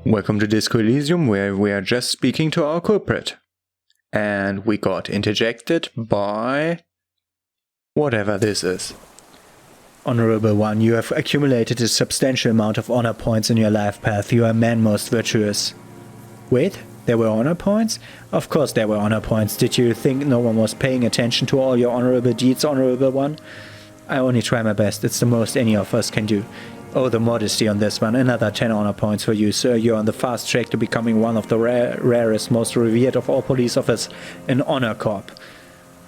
Welcome to Disco Elysium, where we are just speaking to our culprit. And we got interjected by whatever this is. Honorable one, you have accumulated a substantial amount of honor points in your life path. You are a man most virtuous. Wait, there were honor points? Of course there were honor points. Did you think no one was paying attention to all your honorable deeds, honorable one? I only try my best. It's the most any of us can do. Oh, the modesty on this one. Another 10 honor points for you, sir. You're on the fast track to becoming one of the rarest, most revered of all police officers, an honor corp.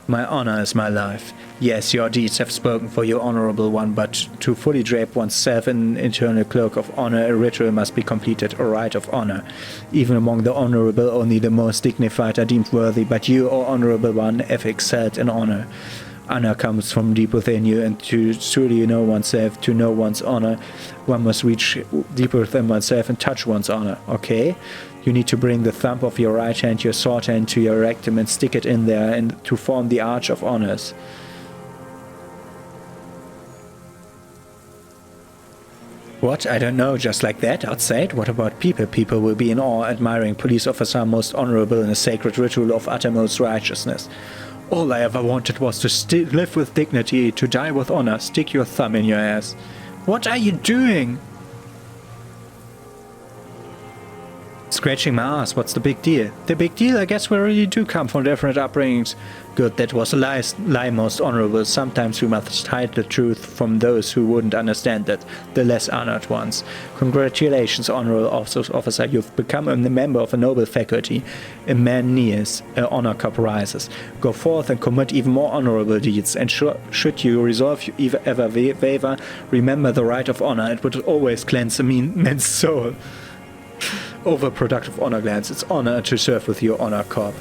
My honor is my life. Yes, your deeds have spoken for you, honorable one, but to fully drape oneself in an eternal cloak of honor, a ritual must be completed, a rite of honor. Even among the honorable, only the most dignified are deemed worthy, but you, O honorable one, have excelled in honor. Honor comes from deep within you, and to truly know oneself, to know one's honor, one must reach deeper within oneself and touch one's honor, okay? You need to bring the thumb of your right hand, your sword hand, to your rectum and stick it in there and to form the arch of honors. What? I don't know, just like that, outside? What about people? People will be in awe, admiring police officer most honorable in a sacred ritual of uttermost righteousness. All I ever wanted was to live with dignity, to die with honor. Stick your thumb in your ass. What are you doing? Scratching my ass, what's the big deal? The big deal? I guess we really do come from different upbringings. Good, that was a lie, most honorable. Sometimes we must hide the truth from those who wouldn't understand it, the less honored ones. Congratulations, honorable officer, you've become a member of a noble faculty. A man kneels, an honor cup rises. Go forth and commit even more honorable deeds, and should you resolve ever waver, remember the right of honor. It would always cleanse a man's soul. Overproductive honor glance. It's honor to serve with your honor corp.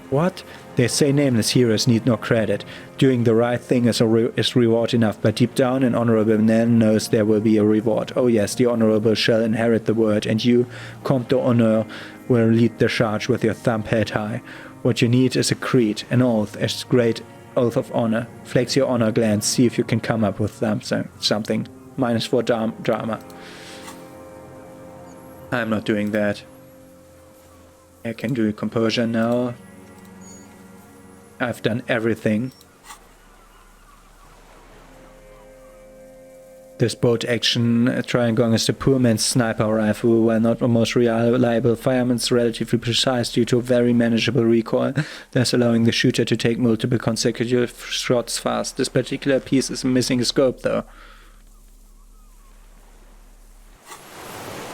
What? They say nameless heroes need no credit. Doing the right thing is reward enough, but deep down an honorable man knows there will be a reward. Oh yes, the honorable shall inherit the world, and you, Comte d'Honneur, will lead the charge with your thumb held high. What you need is a creed, an oath, a great oath of honor. Flex your honor glance, see if you can come up with something. -4 drama. I'm not doing that. I can do composure now. I've done everything. This boat action triangle is the poor man's sniper rifle, while not the most reliable fireman's relatively precise due to very manageable recoil, thus allowing the shooter to take multiple consecutive shots fast. This particular piece is missing a scope though.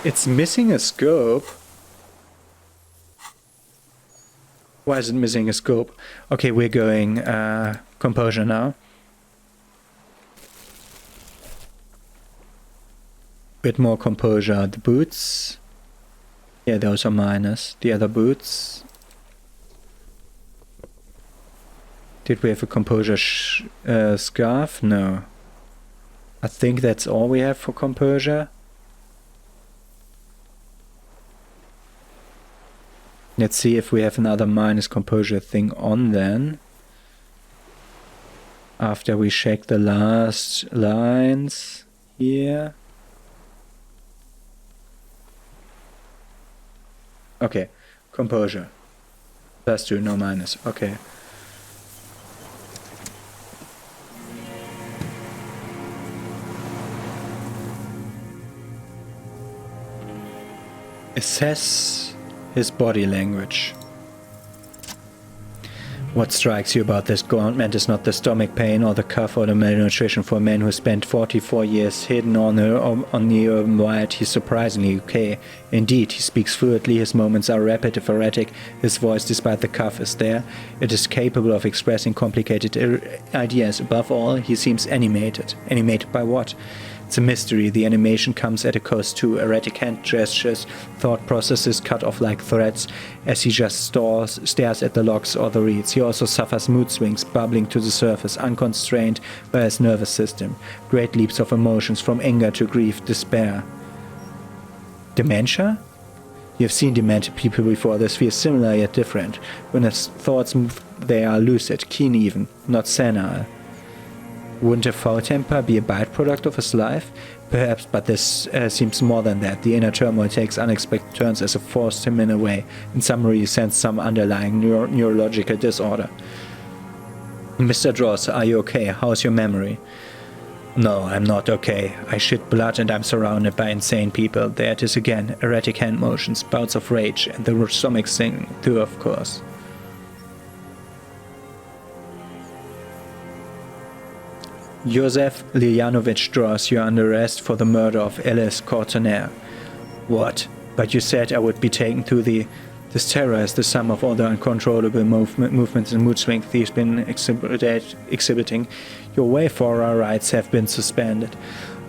It's missing a scope? Why is it missing a scope? Okay, we're going composure now. Bit more composure. The boots. Yeah, those are minus. The other boots. Did we have a composure scarf? No. I think that's all we have for composure. Let's see if we have another minus composure thing on then. After we check the last lines here. Okay, composure. +2, no minus. Okay. Assess his body language. What strikes you about this gauntlet is not the stomach pain or the cough or the malnutrition. For a man who spent 44 years hidden on the urban wild, he's surprisingly okay. Indeed, he speaks fluently, his movements are rapid if erratic, his voice, despite the cough, is there. It is capable of expressing complicated ideas. Above all, he seems animated. Animated by what? It's a mystery. The animation comes at a cost too. Erratic hand gestures, thought processes cut off like threads as he just stares at the logs or the reeds. He also suffers mood swings, bubbling to the surface, unconstrained by his nervous system. Great leaps of emotions from anger to grief, despair. Dementia? You've seen demented people before. This feels similar yet different. When his thoughts move, they are lucid, keen even, not senile. Wouldn't a foul temper be a byproduct of his life? Perhaps, but this seems more than that. The inner turmoil takes unexpected turns as it forced him in a way. In summary, he sensed some underlying neurological disorder. Mr. Dross, are you okay? How's your memory? No, I'm not okay. I shit blood and I'm surrounded by insane people. There it is again. Erratic hand motions, bouts of rage, and the stomach thing too, of course. Joseph Lilyanovich Dross, you are under arrest for the murder of Alice Courtenaire. What? But you said I would be taken to the... This terror is the sum of all the uncontrollable movements and mood swings he's been exhibiting. Your Wayfarer rights have been suspended.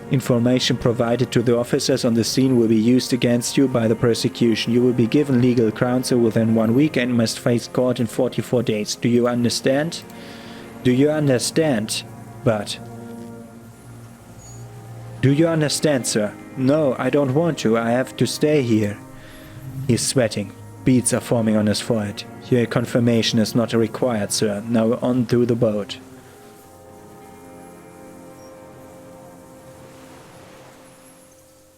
Information provided to the officers on the scene will be used against you by the prosecution. You will be given legal counsel within 1 week and must face court in 44 days. Do you understand? Do you understand? But... Do you understand, sir? No, I don't want to. I have to stay here. He's sweating. Beads are forming on his forehead. Your confirmation is not required, sir. Now on to the boat.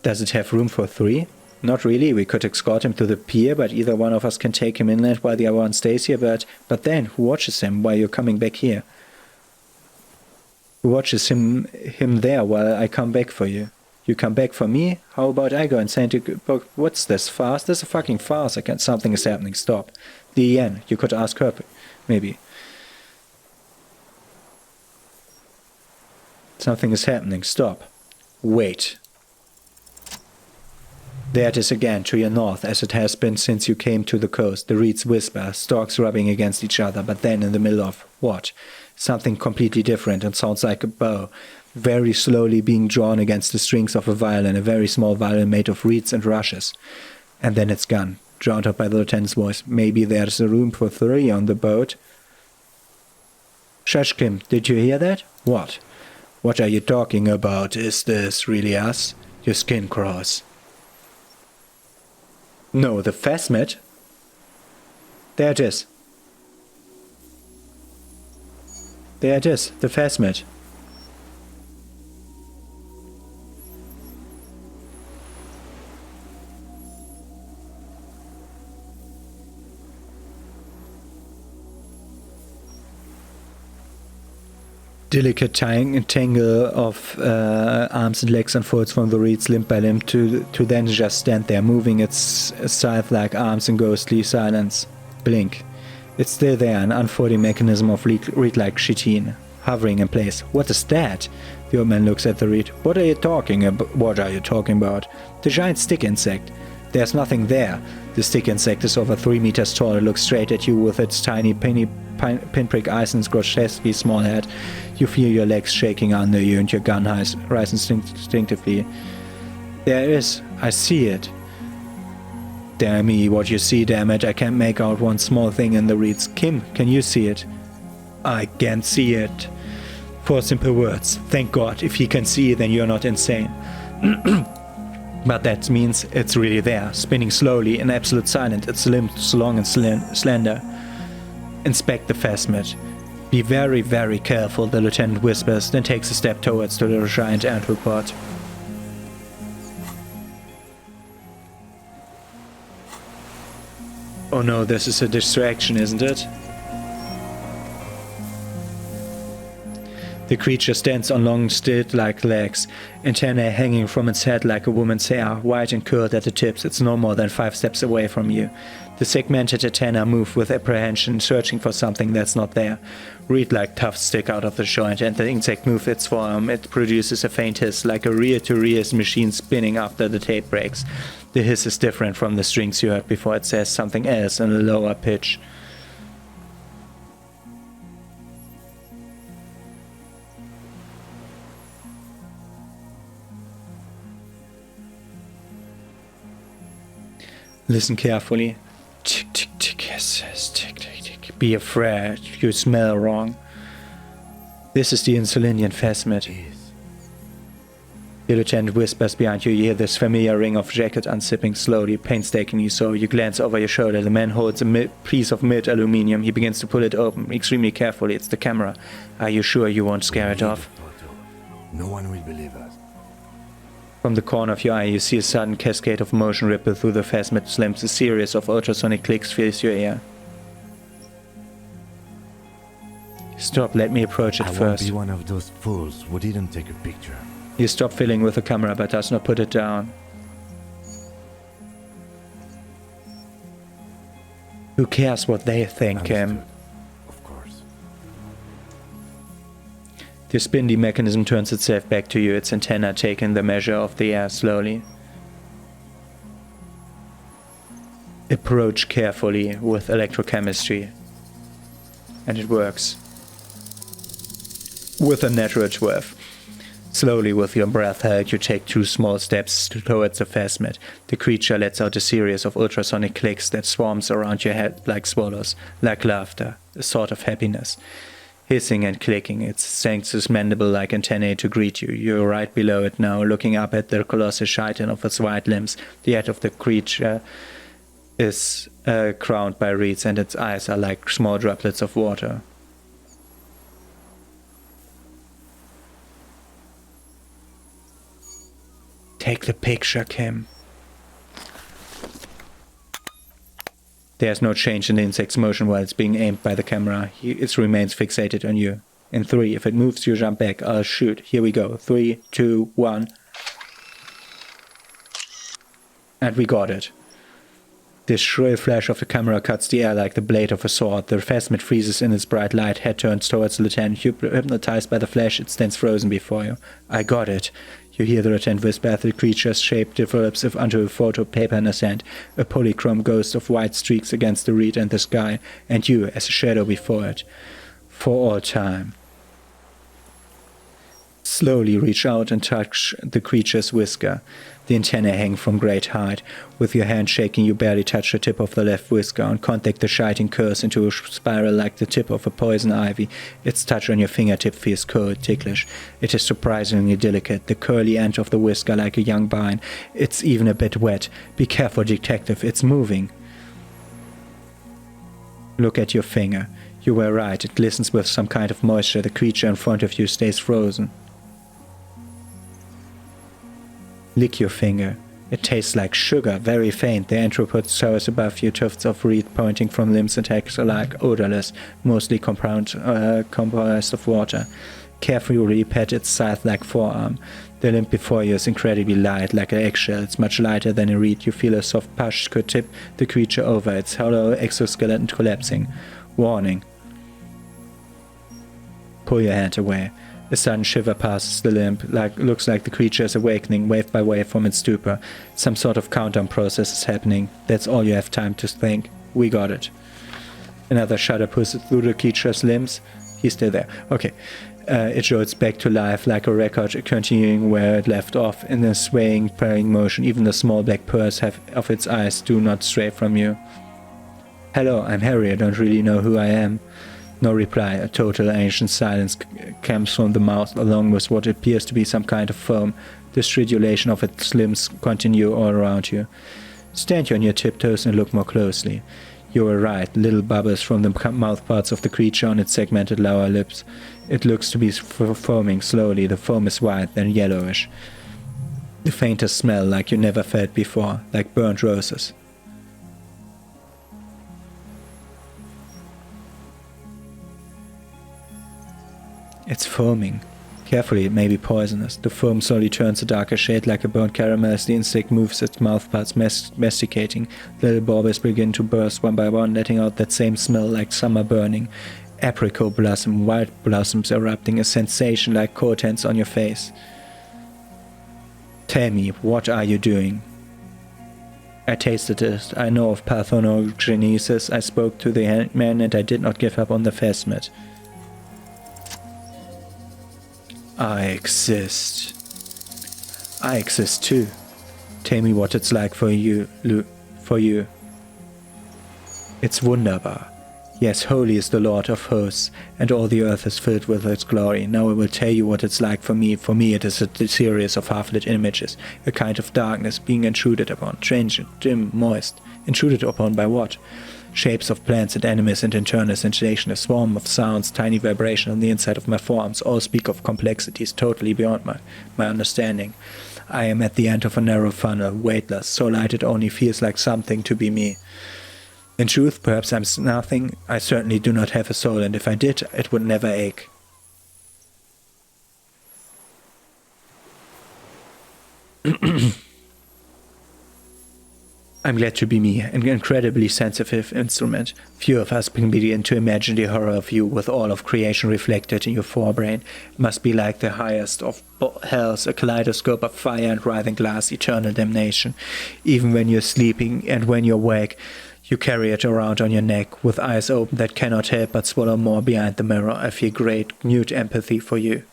Does it have room for 3? Not really. We could escort him to the pier, but either one of us can take him inland while the other one stays here. But then, who watches him while you're coming back here? Who watches him there while I come back for you? You come back for me? How about I go and send you... What's this? Farce? This is a fucking farce. Again, something is happening. Stop. Leanne, you could ask her. Maybe. Something is happening. Stop. Wait. There it is again, to your north, as it has been since you came to the coast. The reeds whisper, stalks rubbing against each other, but then in the middle of... What? Something completely different and sounds like a bow. Very slowly being drawn against the strings of a violin, a very small violin made of reeds and rushes. And then it's gone, drowned out by the lieutenant's voice. Maybe there's a room for 3 on the boat. Shashkim, did you hear that? What? What are you talking about? Is this really us? Your skin crawls. No, the phasmid. There it is. There it is, the phasmid. Delicate tangle of arms and legs unfolds from the reeds limb by limb to then just stand there, moving its scythe-like arms in ghostly silence. Blink. It's still there, an unfolding mechanism of reed-like chitin, hovering in place. What is that? The old man looks at the reed. What are you talking about? What are you talking about? The giant stick insect. There's nothing there. The stick insect is over 3 meters tall. It looks straight at you with its tiny pinprick eyes and grotesquely small head. You feel your legs shaking under you and your gun rise instinctively. There it is. I see it. Damn me, what you see, damn it. I can't make out one small thing in the reeds. Kim, can you see it? I can't see it. 4 simple words. Thank God. If he can see it, then you're not insane. But that means it's really there, spinning slowly in absolute silence. Its limbs long and slender. Inspect the phasmid. Be very, very careful, the lieutenant whispers, then takes a step towards the giant anthracod. Oh no, this is a distraction, isn't it? The creature stands on long, stilt-like legs, antennae hanging from its head like a woman's hair, white and curled at the tips. It's no more than 5 steps away from you. The segmented antennae move with apprehension, searching for something that's not there. Reed-like tufts stick out of the joint, and the insect moves its form. It produces a faint hiss, like a reel-to-reel machine spinning after the tape breaks. The hiss is different from the strings you heard before. It says something else in a lower pitch. Listen carefully. Tick, tick, tick, yes, yes, tick, tick, tick. Be afraid, you smell wrong. This is the Insulinian phasmid. The lieutenant whispers behind you. You hear this familiar ring of jacket unzipping slowly, painstakingly so. You glance over your shoulder. The man holds a piece of milled aluminium. He begins to pull it open, extremely carefully. It's the camera. Are you sure you won't scare it off? No one will believe us. From the corner of your eye, you see a sudden cascade of motion ripple through the phasmid limbs. A series of ultrasonic clicks fills your ear. Stop, let me approach it I won't first. be one of those fools who didn't take a picture. You stop fiddling with the camera, but does not put it down. Who cares what they think, Kim? Of course. The spindly mechanism turns itself back to you, its antenna taking the measure of the air slowly. Approach carefully with electrochemistry. And it works. With a natural 12. Slowly, with your breath held, you take 2 small steps towards the phasmid. The creature lets out a series of ultrasonic clicks that swarms around your head like swallows, like laughter, a sort of happiness. Hissing and clicking, it sinks its mandible-like antennae to greet you. You're right below it now, looking up at the colossal chitin of its wide limbs. The head of the creature is crowned by reeds, and its eyes are like small droplets of water. Take the picture, Kim. There's no change in the insect's motion while it's being aimed by the camera. It remains fixated on you. In 3, if it moves, you jump back. I'll shoot. Here we go. 3, 2, 1. And we got it. This shrill flash of the camera cuts the air like the blade of a sword. The phasmid freezes in its bright light. Head turns towards the lieutenant. Hypnotized by the flash, it stands frozen before you. I got it. You hear the lieutenant whisper as the creature's shape develops onto a photo paper in his hand, a polychrome ghost of white streaks against the reed and the sky, and you as a shadow before it. For all time. Slowly reach out and touch the creature's whisker. The antennae hang from great height. With your hand shaking, you barely touch the tip of the left whisker. On contact, the shiting curls into a spiral like the tip of a poison ivy. Its touch on your fingertip feels cold, ticklish. It is surprisingly delicate, the curly end of the whisker like a young vine. It's even a bit wet. Be careful, detective, it's moving. Look at your finger. You were right, it glistens with some kind of moisture. The creature in front of you stays frozen. Lick your finger. It tastes like sugar, very faint. The arthropod soars above you, tufts of reed pointing from limbs and texture like odorless, mostly composed of water. Carefully pat its scythe-like forearm. The limb before you is incredibly light, like an eggshell. It's much lighter than a reed. You feel a soft push could tip the creature over, its hollow exoskeleton collapsing. Warning. Pull your hand away. A sudden shiver passes the limb, looks like the creature is awakening wave by wave from its stupor. Some sort of countdown process is happening. That's all you have time to think. We got it. Another shudder pushes through the creature's limbs. He's still there. Okay. It jolts back to life like a record, continuing where it left off in a swaying, purring motion. Even the small black pearls of its eyes do not stray from you. Hello, I'm Harry. I don't really know who I am. No reply. A total ancient silence comes from the mouth, along with what appears to be some kind of foam. The stridulation of its limbs continue all around you. Stand on your tiptoes and look more closely. You were right. Little bubbles from the mouthparts of the creature on its segmented lower lips. It looks to be foaming slowly. The foam is white, then yellowish. The faintest smell like you never felt before, like burnt roses. It's foaming. Carefully, it may be poisonous. The foam slowly turns a darker shade like a burnt caramel as the insect moves its mouthparts, masticating. Little baubles begin to burst one by one, letting out that same smell like summer burning. Apricot blossom, wild blossoms erupting, a sensation like contents on your face. Tell me, what are you doing? I tasted it. I know of parthenogenesis. I spoke to the man and I did not give up on the phasmid. I exist. I exist too. Tell me what it's like for you, for you. It's wunderbar. Yes, holy is the Lord of hosts, and all the earth is filled with its glory. Now I will tell you what it's like for me. For me it is a series of half-lit images, a kind of darkness being intruded upon, transient, dim, moist. Intruded upon by what? Shapes of plants and enemies and internal sensation, a swarm of sounds, tiny vibration on the inside of my forearms, all speak of complexities totally beyond my understanding. I am at the end of a narrow funnel, weightless, so light it only feels like something to be me. In truth, perhaps I'm nothing. I certainly do not have a soul, and if I did, it would never ache. I'm glad to be me, an incredibly sensitive instrument. Few of us can begin to imagine the horror of you with all of creation reflected in your forebrain. It must be like the highest of hells, a kaleidoscope of fire and writhing glass, eternal damnation. Even when you're sleeping and when you're awake, you carry it around on your neck, with eyes open that cannot help but swallow more behind the mirror. I feel great, mute empathy for you.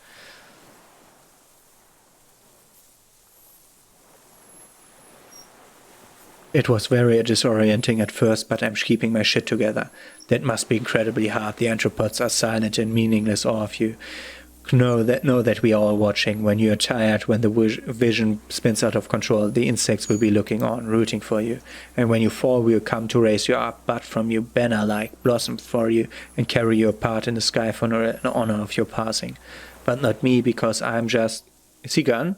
It was very disorienting at first, but I'm keeping my shit together. That must be incredibly hard. The anthropods are silent and meaningless, all of you. Know that we are all watching. When you're tired, when the vision spins out of control, the insects will be looking on, rooting for you. And when you fall, we'll come to raise you up, butt from you, banner-like, blossom for you, and carry you apart in the sky for an honor of your passing. But not me, because I'm just... Is he gone?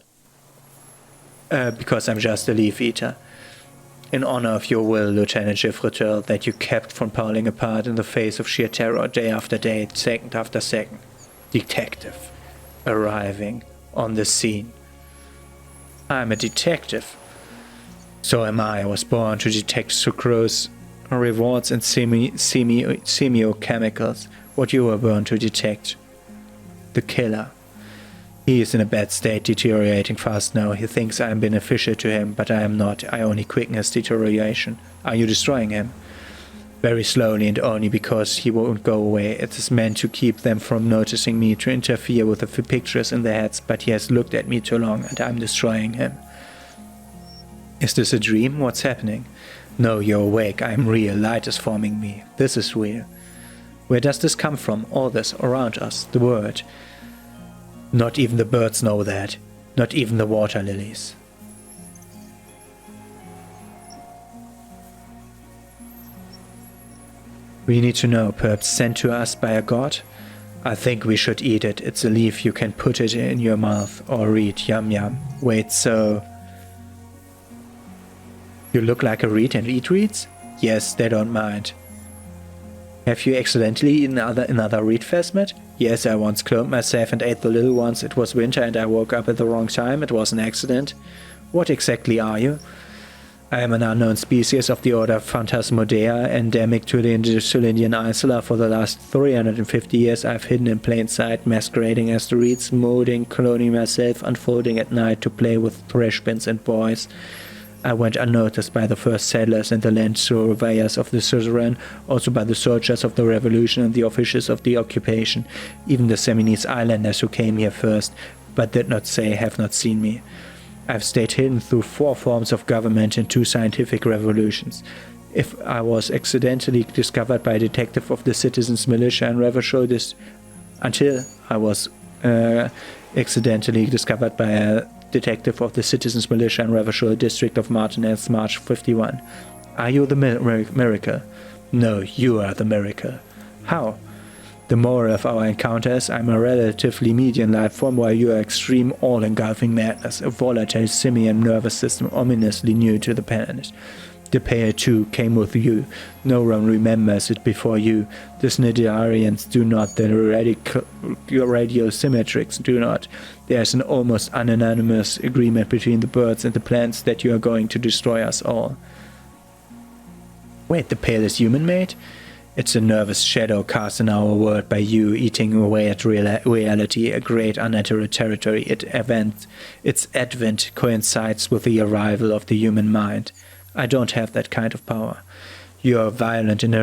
Because I'm just a leaf-eater. In honor of your will, Lieutenant Gifretel, that you kept from falling apart in the face of sheer terror day after day, second after second. Detective. Arriving on the scene. I'm a detective. So am I. I was born to detect sucrose, rewards and semiochemicals. What you were born to detect. The killer. He is in a bad state, deteriorating fast now. He thinks I am beneficial to him, but I am not. I only quicken his deterioration. Are you destroying him? Very slowly, and only because he won't go away. It is meant to keep them from noticing me, to interfere with the pictures in their heads, but he has looked at me too long, and I'm destroying him. Is this a dream? What's happening? No, you're awake. I'm real. Light is forming me. This is real. Where does this come from? All this, around us, the world. Not even the birds know that. Not even the water lilies. We need to know, perhaps sent to us by a god? I think we should eat it. It's a leaf, you can put it in your mouth or read. Yum yum. Wait, so... You look like a reed and eat reeds? Yes, they don't mind. Have you accidentally eaten another reed phasmid? Yes, I once cloned myself and ate the little ones. It was winter and I woke up at the wrong time. It was an accident. What exactly are you? I am an unknown species of the order Phantasmodea, endemic to the Indian Isla. For the last 350 years I've hidden in plain sight, masquerading as the reeds, molding, cloning myself, unfolding at night to play with thresh bins and boys. I went unnoticed by the first settlers and the land surveyors of the suzerain, also by the soldiers of the revolution and the officials of the occupation, even the Seminese islanders who came here first, but did not say have not seen me. I've stayed hidden through 4 forms of government and 2 scientific revolutions. If I was accidentally discovered by a detective of the citizens' militia and revolution until I was accidentally discovered by a detective of the Citizens Militia and Revolutionary District of Martinez, March 51. Are you the miracle? No, you are the miracle. How? The moral of our encounter is I'm a relatively median life form while you are extreme all-engulfing madness, a volatile simian nervous system ominously new to the planet. The pair too came with you. No one remembers it before you. The Snidarians do not, the radiosymmetrics do not. There's an almost unanimous agreement between the birds and the plants that you are going to destroy us all. Wait, the pale is human-made? It's a nervous shadow cast in our world by you, eating away at reality, a great unnatural territory. Its advent coincides with the arrival of the human mind. I don't have that kind of power. You are a violent and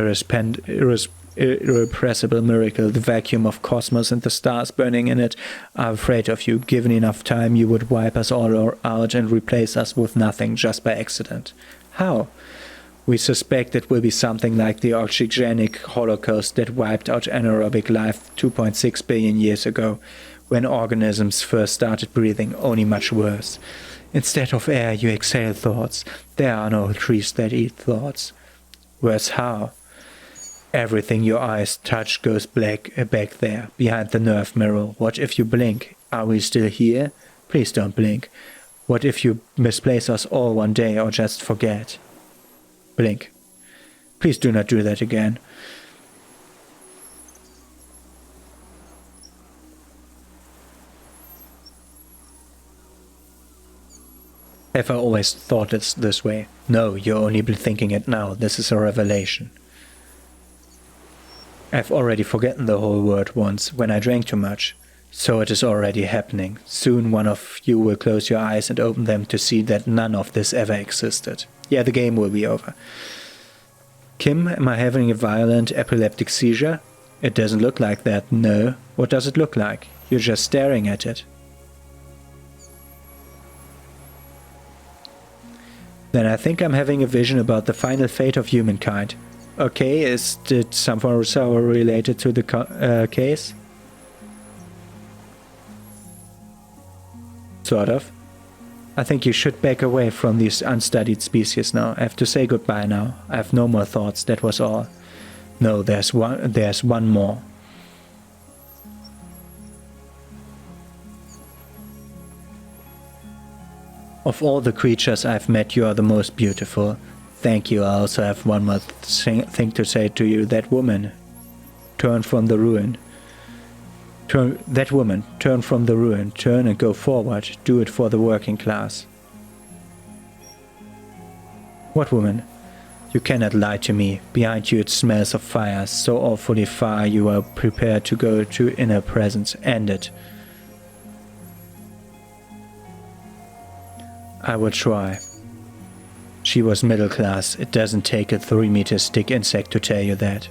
irrepressible miracle. The vacuum of cosmos and the stars burning in it are afraid of you. Given enough time, you would wipe us all out and replace us with nothing just by accident. How? We suspect it will be something like the oxygenic holocaust that wiped out anaerobic life 2.6 billion years ago, when organisms first started breathing, only much worse. Instead of air, you exhale thoughts. There are no trees that eat thoughts. Worse how? Everything your eyes touch goes black back there, behind the nerve mirror. What if you blink? Are we still here? Please don't blink. What if you misplace us all one day or just forget? Blink. Please do not do that again. Have I always thought this way? No, you're only thinking it now. This is a revelation. I've already forgotten the whole word once, when I drank too much. So it is already happening. Soon one of you will close your eyes and open them to see that none of this ever existed. Yeah, the game will be over. Kim, am I having a violent epileptic seizure? It doesn't look like that, no. What does it look like? You're just staring at it. Then I think I'm having a vision about the final fate of humankind. Okay, is it somehow related to the case? Sort of. I think you should back away from these unstudied species now. I have to say goodbye now. I have no more thoughts, that was all. No, there's one more. Of all the creatures I've met, you are the most beautiful. Thank you. I also have one more thing to say to you. That woman, turn from the ruin. Turn from the ruin. Turn and go forward. Do it for the working class. What woman? You cannot lie to me. Behind you it smells of fire. So awfully far you are prepared to go to inner presence. End it. I will try. She was middle class. It doesn't take a 3-meter stick insect to tell you that.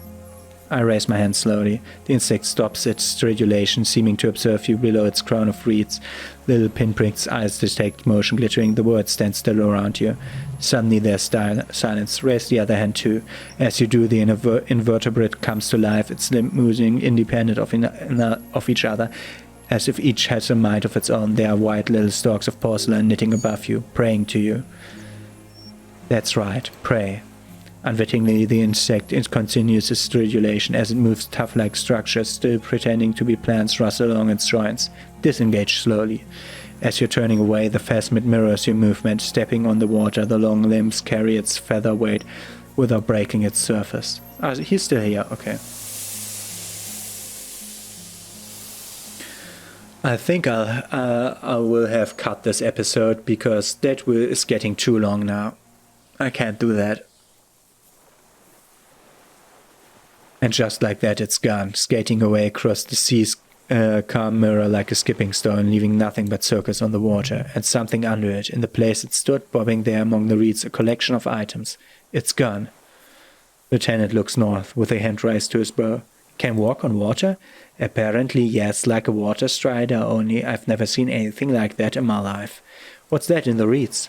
I raise my hand slowly. The insect stops its stridulation, seeming to observe you below its crown of reeds. Little pinpricks, eyes detect motion glittering. The words stand still around you. Suddenly there's silence. Raise the other hand too. As you do, the invertebrate comes to life, its limb moving independent of each other, as if each has a mind of its own. There are white little stalks of porcelain knitting above you, praying to you. That's right, pray. Unwittingly, the insect continues its stridulation as it moves tough-like structures, still pretending to be plants, rustle along its joints. Disengage slowly. As you're turning away, the phasmid mirrors your movement. Stepping on the water, the long limbs carry its feather weight without breaking its surface. Ah, he's still here, okay. I think I will have cut this episode because that is getting too long now. I can't do that. And just like that it's gone, skating away across the sea's calm mirror like a skipping stone, leaving nothing but circles on the water, and something under it, in the place it stood, bobbing there among the reeds, a collection of items. It's gone. Lieutenant looks north, with a hand raised to his bow. Can walk on water? Apparently yes, like a water strider, only I've never seen anything like that in my life. What's that in the reeds?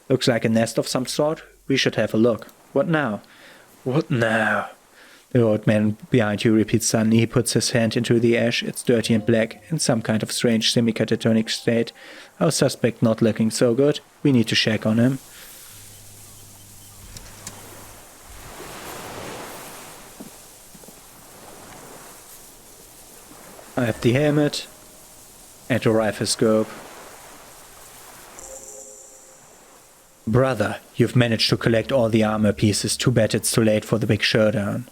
Looks like a nest of some sort. We should have a look. What now? What now? The old man behind you repeats suddenly. He puts his hand into the ash. It's dirty and black, in some kind of strange semi-catatonic state. Our suspect not looking so good. We need to check on him. I have the helmet and a rifle scope. Brother, you've managed to collect all the armor pieces. Too bad it's too late for the big showdown.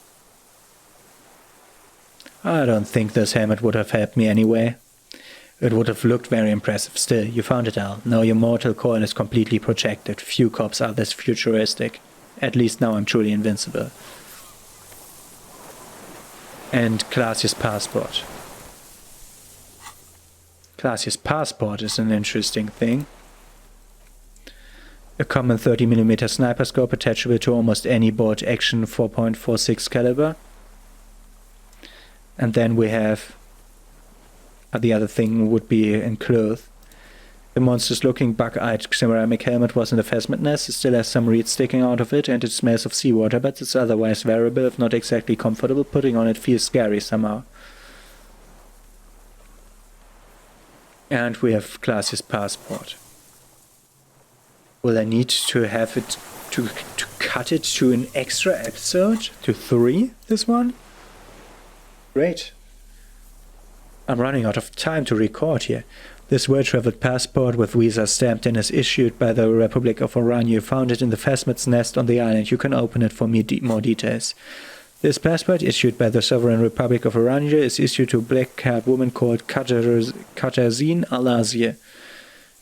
I don't think this helmet would have helped me anyway. It would have looked very impressive still. You found it out. Now your mortal coil is completely protected. Few cops are this futuristic. At least now I'm truly invincible. And Classius' passport. Classius' passport is an interesting thing. A common 30mm sniper scope attachable to almost any bolt action 4.46 caliber. And then we have the other thing would be in clothes. The monstrous looking bug-eyed ceramic helmet was in the phasmid nest. It still has some reeds sticking out of it and it smells of seawater, but it's otherwise wearable, if not exactly comfortable. Putting on it feels scary somehow. And we have Classius' passport. Will I need to have it to cut it to an extra episode? To 3, this one? Great. I'm running out of time to record here. This well-traveled passport with visa stamped in is issued by the Republic of Oran. You found it in the Phasmid's nest on the island. You can open it for more details. This passport, issued by the Sovereign Republic of Oranje, is issued to a black-haired woman called Katarzyna Alazie.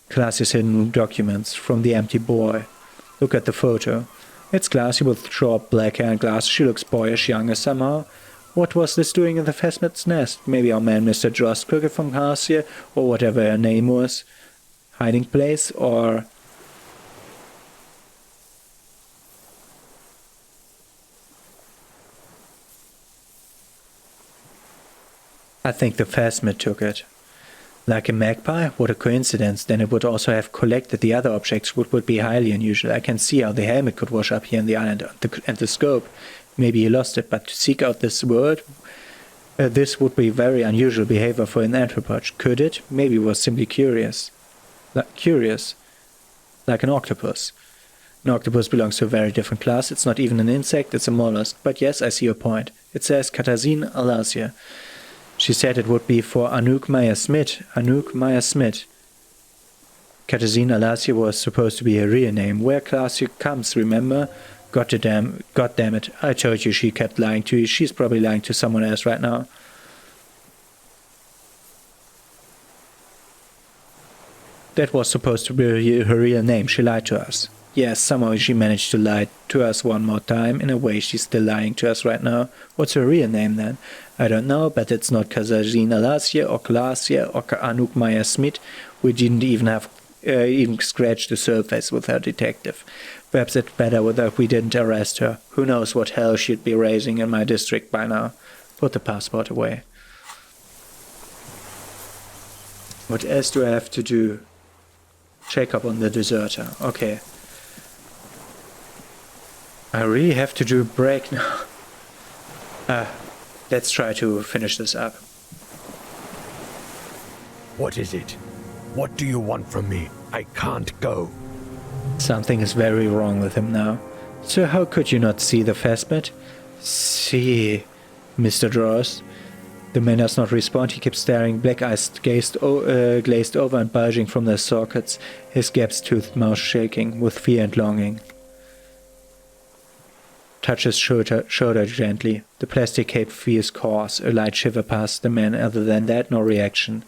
Classy hidden documents from the empty boy. Look at the photo. It's classy with short black hair and glasses. She looks boyish, younger somehow. What was this doing in the Phasmid's nest? Maybe our man Mr. Drost Crooked from Garcia, or whatever her name was. Hiding place, or... I think the Phasmid took it. Like a magpie? What a coincidence. Then it would also have collected the other objects, which would be highly unusual. I can see how the helmet could wash up here in the island, and the scope. Maybe he lost it, but to seek out this world, this would be very unusual behavior for an anthropod. Could it? Maybe it was simply curious. Like an octopus. An octopus belongs to a very different class. It's not even an insect, it's a mollusk. But yes, I see your point. It says Katarzyna Alazie. She said it would be for Anouk Meyer-Smith. Anouk Meyer-Smith. Katarzyna Alazie was supposed to be her real name. Where class comes, remember? God damn it. I told you she kept lying to you. She's probably lying to someone else right now. That was supposed to be her real name. She lied to us. Yes, somehow she managed to lie to us one more time. In a way, she's still lying to us right now. What's her real name then? I don't know, but it's not Katarzyna Alazie or Glacia or Anouk Meyer-Smith. We didn't even scratch the surface with her detective. Perhaps it's better that we didn't arrest her. Who knows what hell she'd be raising in my district by now. Put the passport away. What else do I have to do? Check up on the deserter. Okay. I really have to do a break now. Let's try to finish this up. What is it? What do you want from me? I can't go. Something is very wrong with him now. So how could you not see the Phasmid? See, Mr. Drost. The man does not respond. He keeps staring, black eyes glazed over and bulging from their sockets, his gap-toothed mouth shaking with fear and longing. Touch his shoulder gently. The plastic cape feels coarse. A light shiver passes the man. Other than that, no reaction.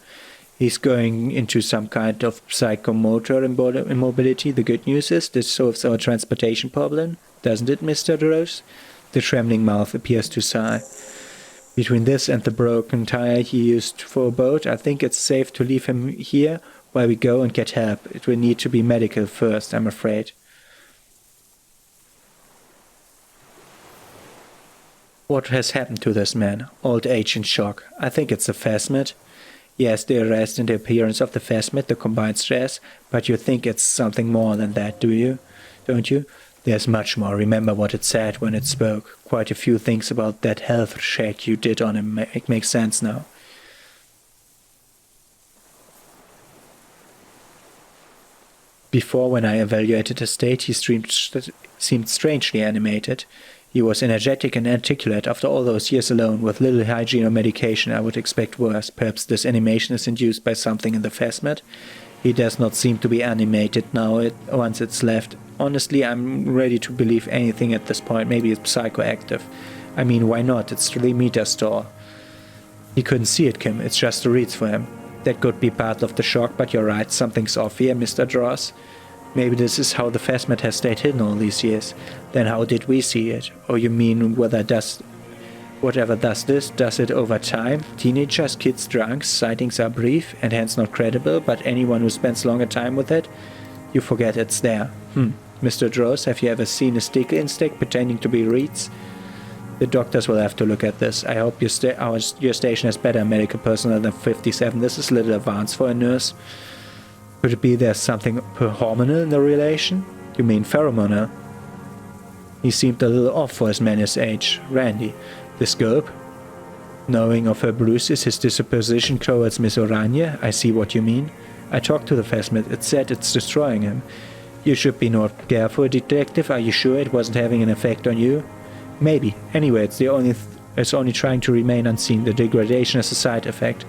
He's going into some kind of psychomotor immobility. The good news is this solves our transportation problem, doesn't it, Mr. Drost? The trembling mouth appears to sigh. Between this and the broken tire he used for a boat, I think it's safe to leave him here while we go and get help. It will need to be medical first, I'm afraid. What has happened to this man? Old age and shock. I think it's the Phasmid. Yes, the arrest and the appearance of the Phasmid, the combined stress, but you think it's something more than that, do you? Don't you? There's much more. Remember what it said when it spoke. Quite a few things about that health check you did on him. It makes sense now. Before, when I evaluated his state, he seemed strangely animated. He was energetic and articulate. After all those years alone, with little hygiene or medication, I would expect worse. Perhaps this animation is induced by something in the Phasmid. He does not seem to be animated now, once it's left. Honestly, I'm ready to believe anything at this point. Maybe it's psychoactive. I mean, why not? It's 3 meters tall. He couldn't see it, Kim. It's just the reeds for him. That could be part of the shock, but you're right. Something's off here, Mr. Dross. Maybe this is how the Phasmid has stayed hidden all these years. Then how did we see it? Or you mean whatever does this, does it over time? Teenagers, kids, drunks, sightings are brief and hence not credible, but anyone who spends longer time with it, you forget it's there. Mr. Dross, have you ever seen a stick insect pretending to be reeds? The doctors will have to look at this. I hope your station has better medical personnel than 57. This is a little advanced for a nurse. Could it be there's something hormonal in the relation? You mean pheromonal? He seemed a little off for his man his age. Randy, the scope? Knowing of her bruises, his disposition towards Miss Oranje, I see what you mean. I talked to the Phasmid. It said it's destroying him. You should be more careful, detective. Are you sure it wasn't having an effect on you? Maybe. Anyway, it's only trying to remain unseen. The degradation is a side effect.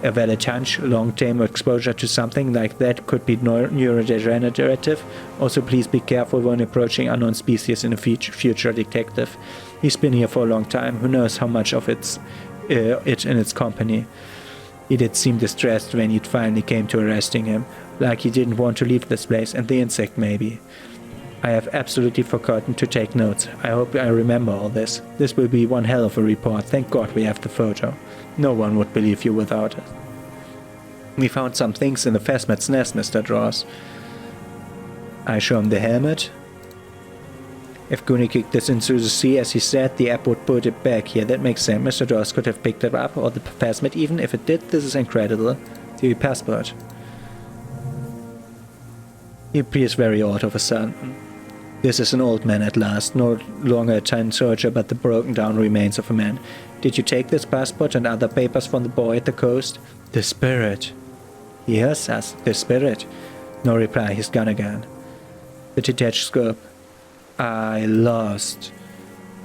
A valid hunch, long-term exposure to something like that could be neurodegenerative. Also, please be careful when approaching unknown species in the future, detective. He's been here for a long time. Who knows how much of it in its company. He did seem distressed when it finally came to arresting him, like he didn't want to leave this place, and the insect maybe. I have absolutely forgotten to take notes. I hope I remember all this. This will be one hell of a report. Thank God we have the photo. No one would believe you without it. We found some things in the Phasmat's nest, Mr. Draws. I show him the helmet. If Goonie kicked this into the sea, as he said, the app would put it back here. That makes sense. Mr. Draws could have picked it up, or the Phasmat. Even if it did, this is incredible. The passport. He appears very odd of a sudden. This is an old man at last, no longer a tin soldier, but the broken down remains of a man. Did you take this passport and other papers from the boy at the coast? The spirit. He hears us. The spirit. No reply. He's gone again. The detached scope. I lost.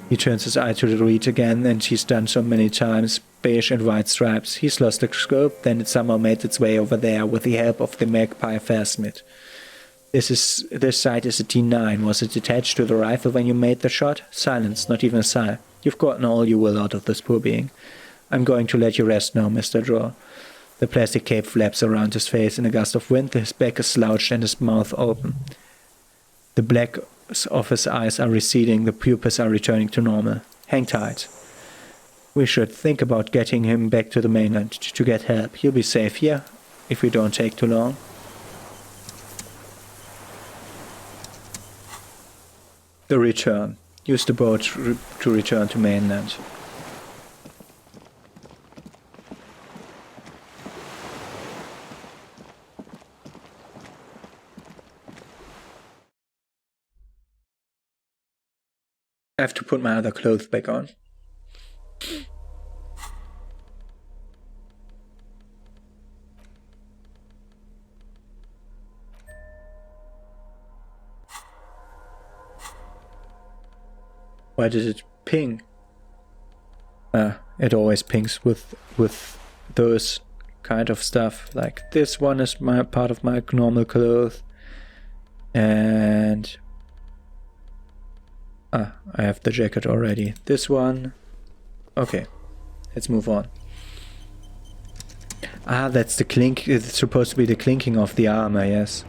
He turns his eye to the reed again, and he's done so many times. Beige and white stripes. He's lost the scope, then it somehow made its way over there with the help of the magpie Phasmid. This sight is a T9. Was it attached to the rifle when you made the shot? Silence, not even a sigh. You've gotten all you will out of this poor being. I'm going to let you rest now, Mr. Draw. The plastic cape flaps around his face in a gust of wind. His back is slouched and his mouth open. The black of his eyes are receding. The pupils are returning to normal. Hang tight. We should think about getting him back to the mainland to get help. He'll be safe here, if we don't take too long. The return. Use the boat to return to mainland. I have to put my other clothes back on. Why did it ping? It always pings with those kind of stuff. Like this one is my part of my normal clothes, and I have the jacket already. This one, okay. Let's move on. That's the clink. It's supposed to be the clinking of the armor. Yes.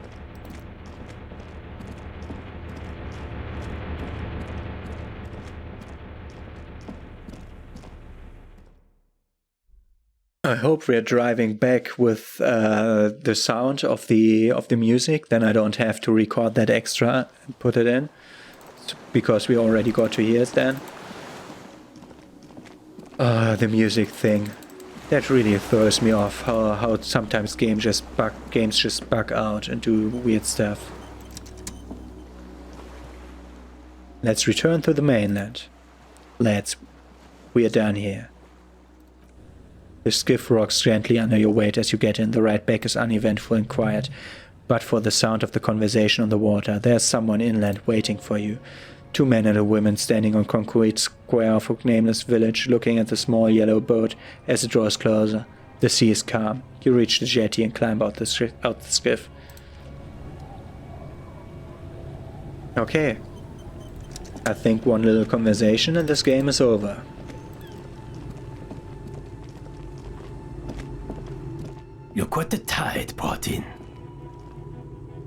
I hope we're driving back with the sound of the music. Then I don't have to record that extra and put it in, because we already got to hear it then. The music thing, that really throws me off. How sometimes games just bug out and do weird stuff. Let's return to the mainland. We are done here. The skiff rocks gently under your weight as you get in. The ride back is uneventful and quiet, but for the sound of the conversation on the water. There's someone inland waiting for you. 2 men and a woman standing on concrete square of a nameless village, looking at the small yellow boat as it draws closer. The sea is calm. You reach the jetty and climb out the skiff. Okay. I think one little conversation and this game is over. Look what the tide brought in,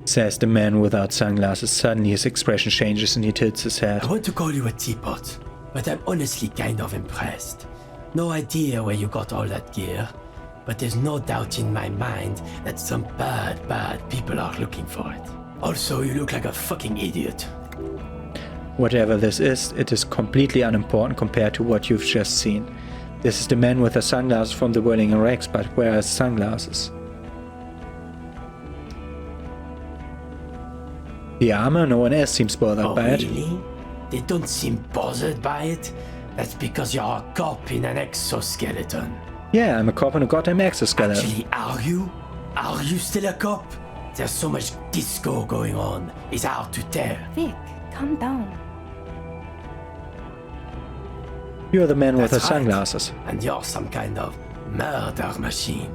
says the man without sunglasses. Suddenly his expression changes and he tilts his head. I want to call you a teapot, but I'm honestly kind of impressed. No idea where you got all that gear, but there's no doubt in my mind that some bad people are looking for it. Also, you look like a fucking idiot. Whatever this is, it is completely unimportant compared to what you've just seen. This is the man with the sunglasses from the Whirling Rex, but where are his sunglasses? The armor? No one else seems bothered by it. Really? They don't seem bothered by it? That's because you're a cop in an exoskeleton. Yeah, I'm a cop in a goddamn exoskeleton. Actually, are you? Are you still a cop? There's so much disco going on, it's hard to tell. Vic, calm down. You're the man with the That's right. sunglasses. And you're some kind of murder machine.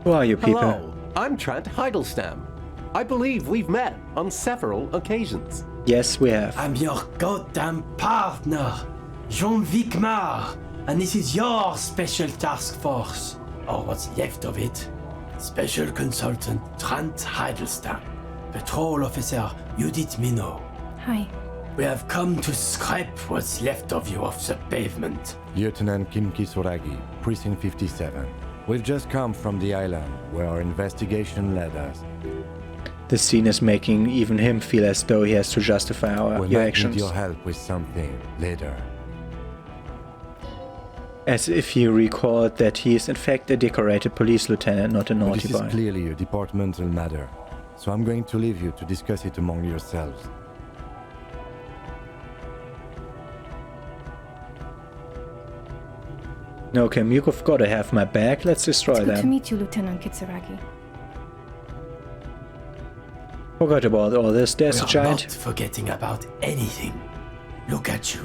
Who are you people? Hello, I'm Trent Heidelstein. I believe we've met on several occasions. Yes, we have. I'm your goddamn partner, Jean-Vic Mar, and this is your special task force, or what's left of it. Special Consultant Trent Heidelstein, Patrol Officer Judith Minot. Hi. We have come to scrape what's left of you off the pavement. Lieutenant Kim Kisuragi, Precinct 57. We've just come from the island where our investigation led us. This scene is making even him feel as though he has to justify We your might actions. need your help with something later. As if he recalled that he is in fact a decorated police lieutenant, not a But naughty this is boy. clearly a departmental matter, so I'm going to leave you to discuss it among yourselves. No, Kim, you've got to have my back. Let's destroy It's good to them. meet you, Lieutenant Kitsuragi. Forgot about all this. There's a We're giant. not forgetting about anything. Look at you.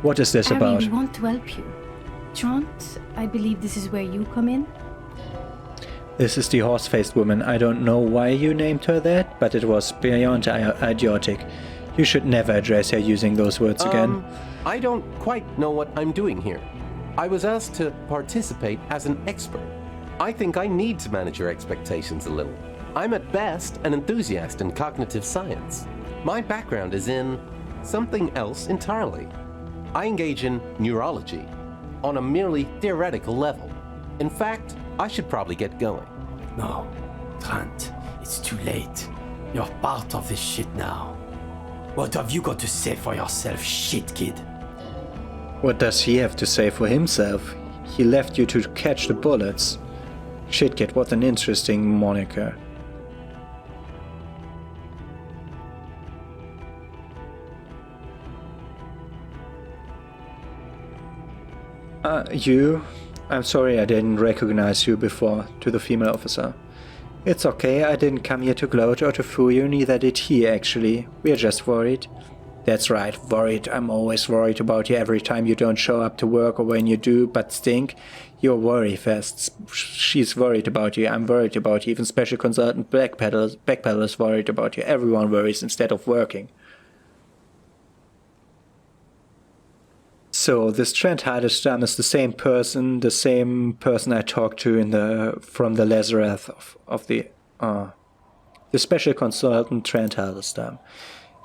What is this Harry, about? we want to help you. Trant, I believe this is where you come in. This is the horse-faced woman. I don't know why you named her that, but it was beyond idiotic. You should never address her using those words again. I don't quite know what I'm doing here. I was asked to participate as an expert. I think I need to manage your expectations a little. I'm at best an enthusiast in cognitive science. My background is in something else entirely. I engage in neurology on a merely theoretical level. In fact, I should probably get going. No, Trent, it's too late. You're part of this shit now. What have you got to say for yourself, shit kid? What does he have to say for himself? He left you to catch the bullets. Shitkid, what an interesting moniker. You? I'm sorry I didn't recognize you before, to the female officer. It's okay, I didn't come here to gloat or to fool you, neither did he actually. We're just worried. That's right, worried. I'm always worried about you every time you don't show up to work or when you do, but stink. You're worry fest. She's worried about you, I'm worried about you, even Special Consultant Backpedal is worried about you. Everyone worries instead of working. So this Trent Heidelstein is the same person I talked to from the Lazareth of the Special Consultant Trent Heidelstein.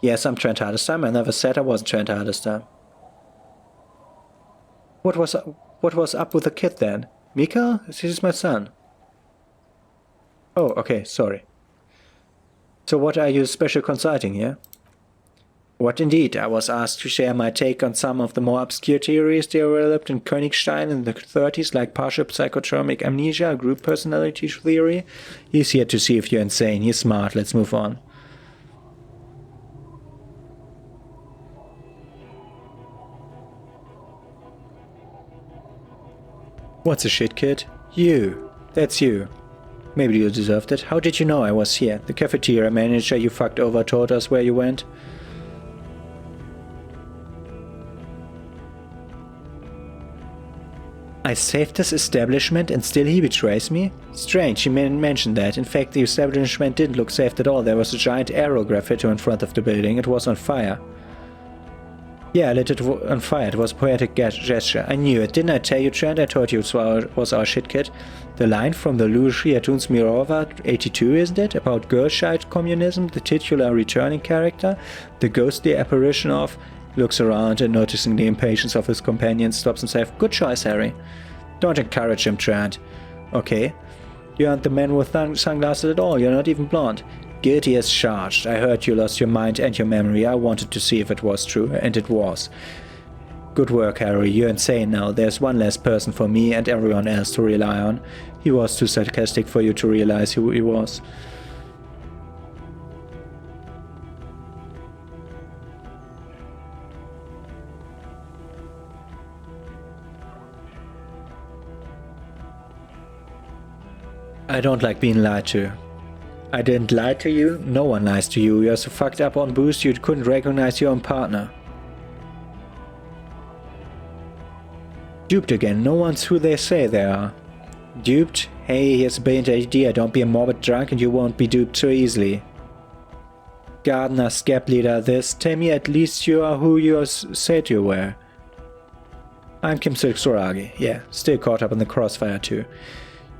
Yes, I'm Trent Heidelstein. I never said I wasn't Trent Heidelstein. What was up with the kid then? Mika? This is my son. Oh, okay, sorry. So what are you special consulting here? What indeed, I was asked to share my take on some of the more obscure theories developed in Königstein in the 30s, like partial psychotromic amnesia, group personality theory. He's here to see if you're insane. He's smart. Let's move on. What's a shit, kid? You. That's you. Maybe you deserved it. How did you know I was here? The cafeteria manager you fucked over told us where you went. I saved this establishment and still he betrays me? Strange, he mentioned that. In fact, the establishment didn't look saved at all. There was a giant arrow graffiti in front of the building. It was on fire. Yeah, I lit it on fire. It was a poetic gesture. I knew it. Didn't I tell you, Trent? I told you it was our shit kid. The line from the Lucia Tunsmirova 82, isn't it? About girl child communism, the titular returning character, the ghostly apparition of... Looks around and noticing the impatience of his companion, stops himself. Good choice, Harry. Don't encourage him, Trent. Okay. You aren't the man with sunglasses at all. You're not even blonde. Guilty as charged. I heard you lost your mind and your memory. I wanted to see if it was true, and it was. Good work, Harry. You're insane now. There's one less person for me and everyone else to rely on. He was too sarcastic for you to realize who he was. I don't like being lied to. I didn't lie to you, no one lies to you. You're so fucked up on booze you couldn't recognize your own partner. Duped again, no one's who they say they are. Duped? Hey, here's a brilliant idea, don't be a morbid drunk and you won't be duped so easily. Gardener, scab leader, this, tell me at least you are who you said you were. I'm Kim Soragi, yeah, still caught up in the crossfire too.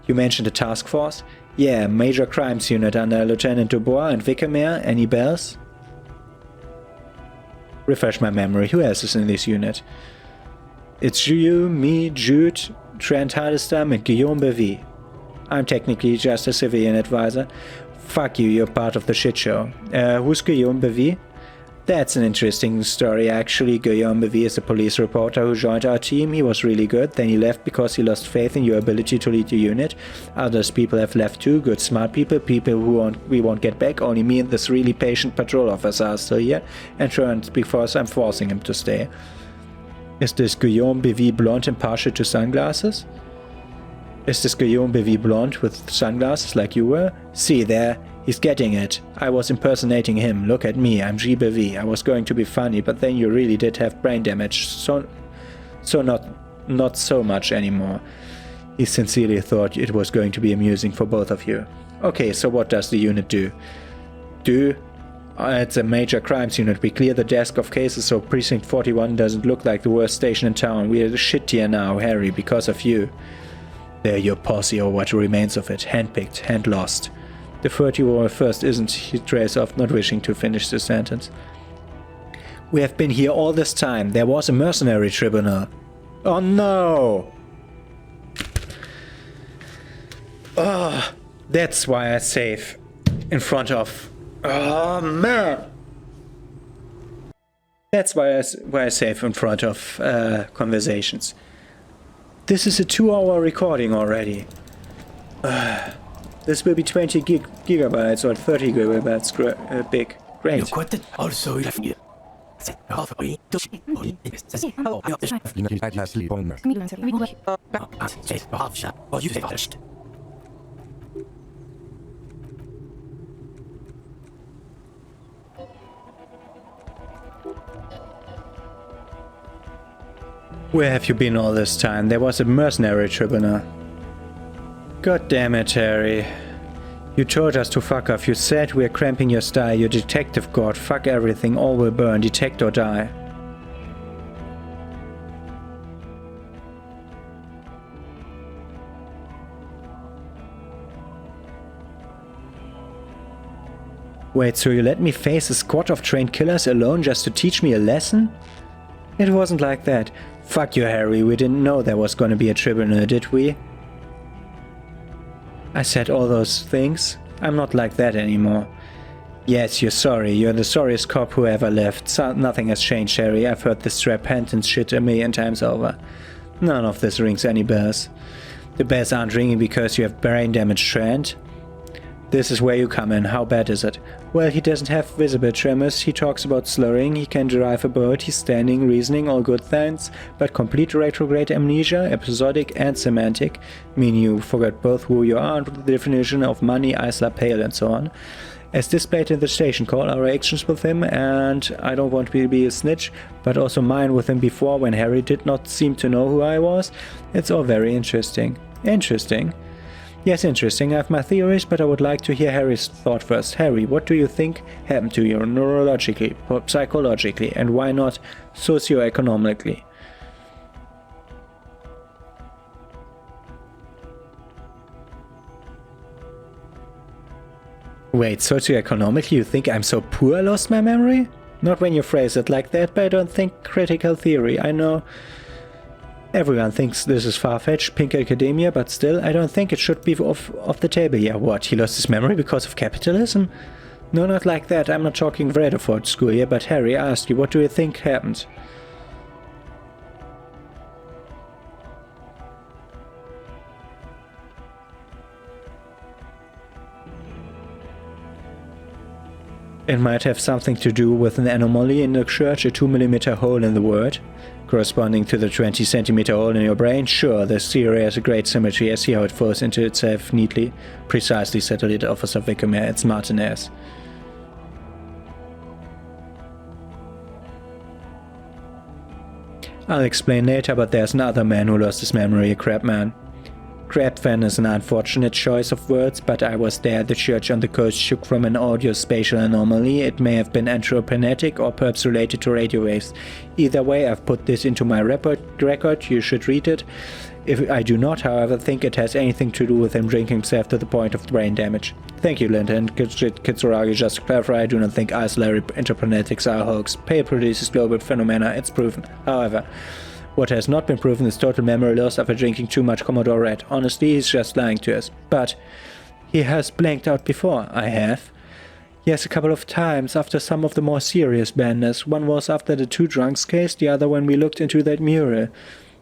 You mentioned a task force? Yeah, major crimes unit under Lieutenant Dubois and Wickermeer, any bells? Refresh my memory, who else is in this unit? It's you, me, Jude, Trent Hardestam and Guillaume Bevy. I'm technically just a civilian advisor. Fuck you, you're part of the shit show. Who's Guillaume Bevy? That's an interesting story actually. Guillaume Bevy is a police reporter who joined our team. He was really good, then he left because he lost faith in your ability to lead the unit. Others people have left too, good smart people, people who we won't get back. Only me and this really patient patrol officer are still here, and turned because I'm forcing him to stay. Is this Guillaume Bevy blonde and partial to sunglasses? Is this Guillaume Bevy blonde with sunglasses like you were? See there, he's getting it. I was impersonating him. Look at me, I'm G. Bevy. I was going to be funny, but then you really did have brain damage, so not so much anymore. He sincerely thought it was going to be amusing for both of you. Okay, so what does the unit do? It's a major crimes unit. We clear the desk of cases so Precinct 41 doesn't look like the worst station in town. We're the shit tier now, Harry, because of you. They're your posse or what remains of it. Handpicked, hand lost. The 31st isn't, he trails off, not wishing to finish the sentence. We have been here all this time. There was a mercenary tribunal. Oh no! Oh, that's why I save in front of... Oh man! That's why I save in front of conversations. This is a 2-hour recording already. This will be 20 gigabytes or 30 gigabytes big. Great. You got it also. Where have you been all this time? There was a mercenary tribunal. God damn it, Harry. You told us to fuck off. You said we're cramping your style. You're detective god. Fuck everything. All will burn. Detect or die. Wait, so you let me face a squad of trained killers alone just to teach me a lesson? It wasn't like that. Fuck you, Harry. We didn't know there was gonna be a tribunal, did we? I said all those things. I'm not like that anymore. Yes, you're sorry. You're the sorriest cop who ever lived. Nothing has changed, Harry. I've heard this repentance shit a million times over. None of this rings any bells. The bells aren't ringing because you have brain damage, Trent. This is where you come in. How bad is it? Well, he doesn't have visible tremors, he talks about slurring, he can drive a boat, he's standing, reasoning, all good things, but complete retrograde amnesia, episodic and semantic, meaning you forget both who you are and the definition of money, Isla Pale and so on. As displayed in the station call, our actions with him, and I don't want to be a snitch, but also mine with him before when Harry did not seem to know who I was, it's all very interesting. Interesting? Yes, interesting. I have my theories, but I would like to hear Harry's thought first. Harry, what do you think happened to you neurologically, psychologically, and why not socioeconomically? Wait, socioeconomically you think I'm so poor I lost my memory? Not when you phrase it like that, but I don't think critical theory. I know everyone thinks this is far-fetched, pink academia, but still, I don't think it should be off the table. Yeah, what, he lost his memory because of capitalism? No, not like that. I'm not talking Vredefort school here, but Harry, I asked you, what do you think happened? It might have something to do with an anomaly in the church, a 2mm hole in the word. corresponding to the 20-centimeter hole in your brain? Sure, this theory has a great symmetry. I see how it falls into itself neatly. Precisely, Satellite Officer Wickermere. It's Martinez. I'll explain later, but there's another man who lost his memory, a crab man. Crab fan is an unfortunate choice of words, but I was there. The church on the coast shook from an audio-spatial anomaly. It may have been anthroponetic or perhaps related to radio waves. Either way, I've put this into my record. You should read it. If I do not, however, think it has anything to do with him drinking himself to the point of brain damage. Thank you, Linda and Kitsuragi. Just to clarify, I do not think isolary interplanetics are a hoax. Pale produces global phenomena, it's proven. However, what has not been proven is total memory loss after drinking too much Commodore Red. Honestly, he's just lying to us. But he has blanked out before. I have. Yes, a couple of times after some of the more serious madness. One was after the two drunks case, the other when we looked into that mural.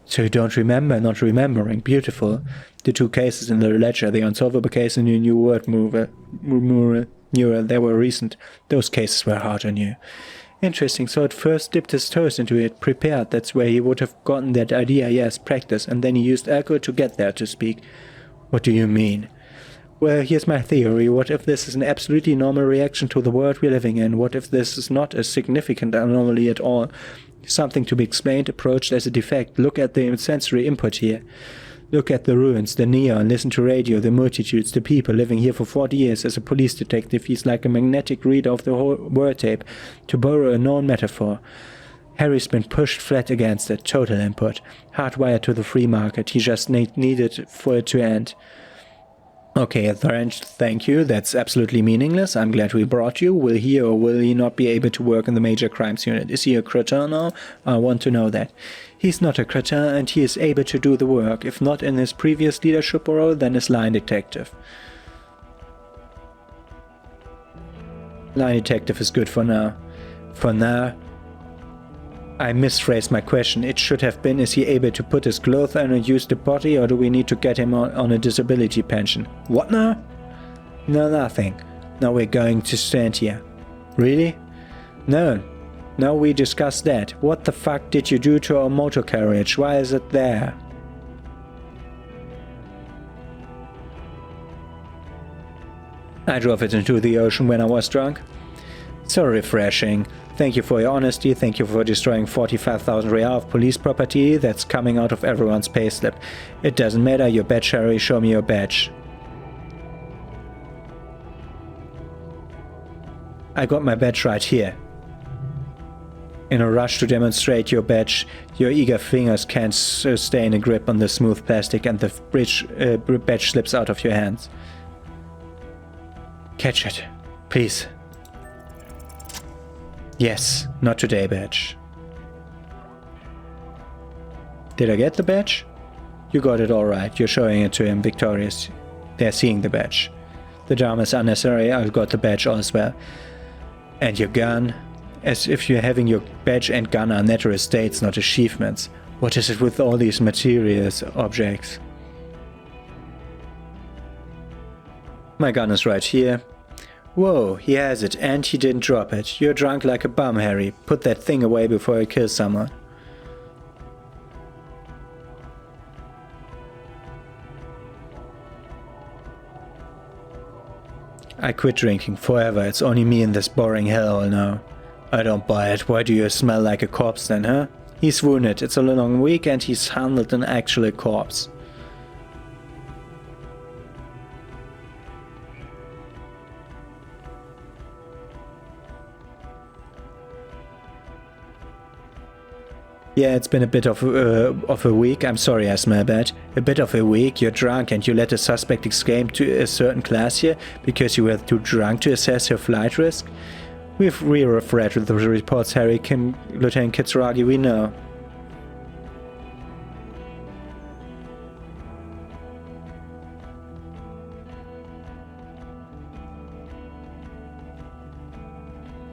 So you don't remember not remembering. Beautiful. The two cases in the ledger, the unsolvable case and the New World mural, they were recent. Those cases were hard on you. Interesting, so at first dipped his toes into it, prepared, that's where he would have gotten that idea, yes, practice, and then he used alcohol to get there, to speak. What do you mean? Well, here's my theory. What if this is an absolutely normal reaction to the world we're living in? What if this is not a significant anomaly at all? Something to be explained, approached as a defect. Look at the sensory input here. Look at the ruins, the neon, listen to radio, the multitudes, the people living here for 40 years. As a police detective, he's like a magnetic reader of the whole word tape, to borrow a known metaphor. Harry's been pushed flat against it, total input, hardwired to the free market. He just needed for it to end. Okay, thank you. That's absolutely meaningless. I'm glad we brought you. Will he or will he not be able to work in the major crimes unit? Is he a cretin now? I want to know that. He's not a cretin and he is able to do the work. If not in his previous leadership role, then as line detective. Line detective is good for now. For now. I misphrased my question. It should have been, is he able to put his clothes on and use the body, or do we need to get him on a disability pension? What now? No, nothing. Now we're going to stand here. Really? No. Now we discussed that. What the fuck did you do to our motor carriage? Why is it there? I drove it into the ocean when I was drunk. So refreshing. Thank you for your honesty, thank you for destroying 45,000 real of police property that's coming out of everyone's payslip. It doesn't matter, your badge, Harry, show me your badge. I got my badge right here. In a rush to demonstrate your badge, your eager fingers can't sustain a grip on the smooth plastic and the badge slips out of your hands. Catch it, please. Yes, not today, badge. Did I get the badge? You got it all right. You're showing it to him, victorious. They're seeing the badge. The drama is unnecessary. I got the badge as well. And your gun? As if you're having your badge and gun are natural states, not achievements. What is it with all these materials, objects? My gun is right here. Whoa, he has it, and he didn't drop it. You're drunk like a bum, Harry. Put that thing away before I kill someone. I quit drinking forever. It's only me in this boring hellhole now. I don't buy it. Why do you smell like a corpse then, huh? He's wounded. It's a long week and he's handled an actual corpse. Yeah, it's been a bit of a week. I'm sorry I smell bad. A bit of a week. You're drunk and you let a suspect escape to a certain class here because you were too drunk to assess your flight risk. We've reread the reports, Harry. Lieutenant Kitsuragi, we know.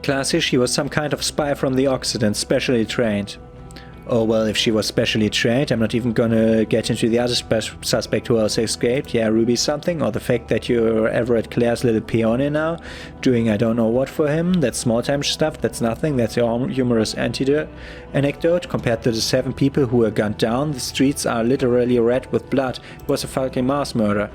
Classy, she was some kind of spy from the Occident, specially trained. Oh well, if she was specially trained, I'm not even gonna get into the other suspect who else escaped. Yeah, Ruby something, or the fact that you're ever at Claire's little peony now, doing I don't know what for him. That's small-time stuff, that's nothing, that's your humorous anecdote. Compared to the 7 people who were gunned down, the streets are literally red with blood. It was a fucking mass murder.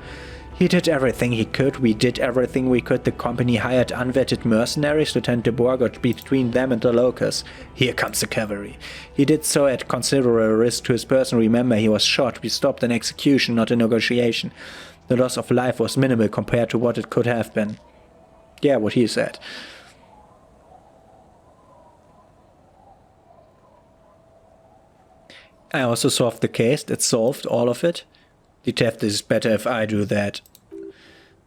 He did everything he could, we did everything we could, the company hired unvetted mercenaries, Lieutenant de Bois got between them and the locals. Here comes the cavalry. He did so at considerable risk to his person, remember he was shot, we stopped an execution, not a negotiation. The loss of life was minimal compared to what it could have been. Yeah, what he said. I also solved the case, it's solved, all of it. Detective is better if I do that.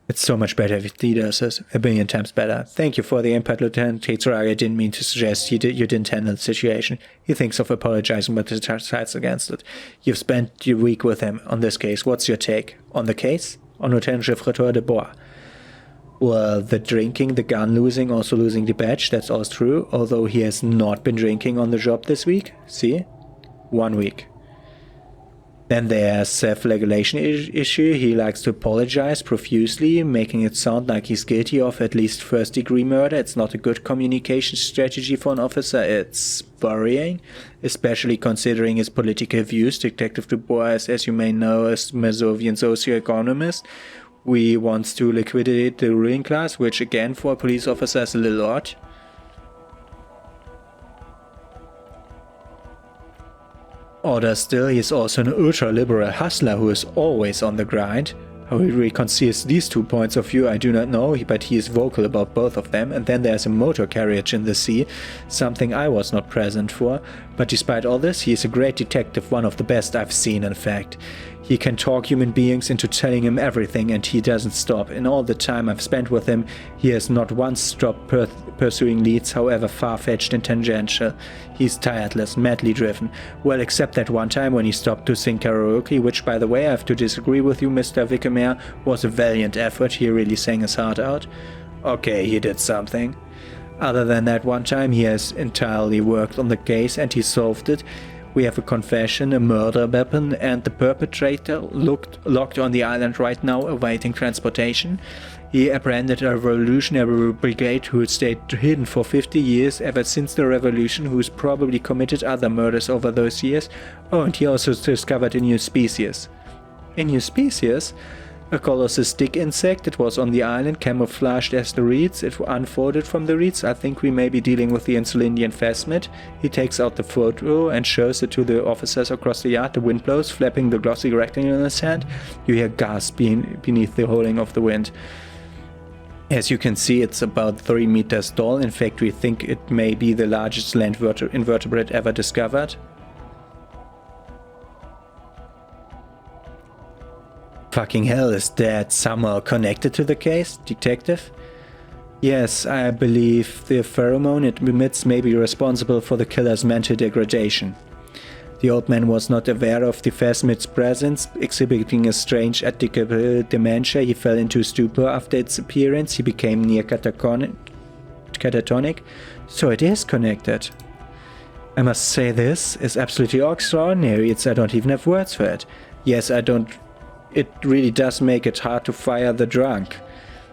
It's so much better if he does it. 1,000,000,000 times better. Thank you for the input, Lieutenant. I didn't mean to suggest you didn't handle the situation. He thinks of apologizing, but decides against it. You've spent your week with him on this case. What's your take? On the case? On Lieutenant Chefreteur de Bois? Well, the drinking, the gun losing, also losing the badge, that's all true. Although he has not been drinking on the job this week. See? 1 week. Then there's self-regulation issue. He likes to apologize profusely, making it sound like he's guilty of at least first-degree murder. It's not a good communication strategy for an officer. It's worrying, especially considering his political views. Detective Dubois, as you may know, is Masovian socioeconomist. We wants to liquidate the ruling class, which again for a police officer is a little odd. Order still, he is also an ultra-liberal hustler who is always on the grind. How he reconciles these 2 points of view I do not know, but he is vocal about both of them. And then there's a motor carriage in the sea, something I was not present for. But despite all this, he is a great detective, one of the best I've seen in fact. He can talk human beings into telling him everything and he doesn't stop. In all the time I've spent with him, he has not once stopped pursuing leads, however far-fetched and tangential. He's tireless, madly driven. Well, except that one time when he stopped to sing karaoke, which by the way I have to disagree with you, Mr. Wickemeyer, was a valiant effort. He really sang his heart out. Okay, he did something. Other than that one time, he has entirely worked on the case and he solved it. We have a confession, a murder weapon, and the perpetrator locked on the island right now awaiting transportation. He apprehended a revolutionary brigade who stayed hidden for 50 years ever since the revolution, who's probably committed other murders over those years. Oh, and he also discovered a new species. A new species? A colossus stick insect. It was on the island, camouflaged as the reeds. It unfolded from the reeds. I think we may be dealing with the Insulindian phasmid. He takes out the photo and shows it to the officers across the yard. The wind blows, flapping the glossy rectangle in his hand. You hear gasps beneath the howling of the wind. As you can see, it's about 3 meters tall. In fact, we think it may be the largest land invertebrate ever discovered. Fucking hell, is that somehow connected to the case, detective? Yes, I believe the pheromone it emits may be responsible for the killer's mental degradation. The old man was not aware of the phasmid's presence, exhibiting a strange atypical dementia. He fell into stupor after its appearance. He became near catatonic. So it is connected. I must say this is absolutely extraordinary. I don't even have words for it. Yes, it really does make it hard to fire the drunk.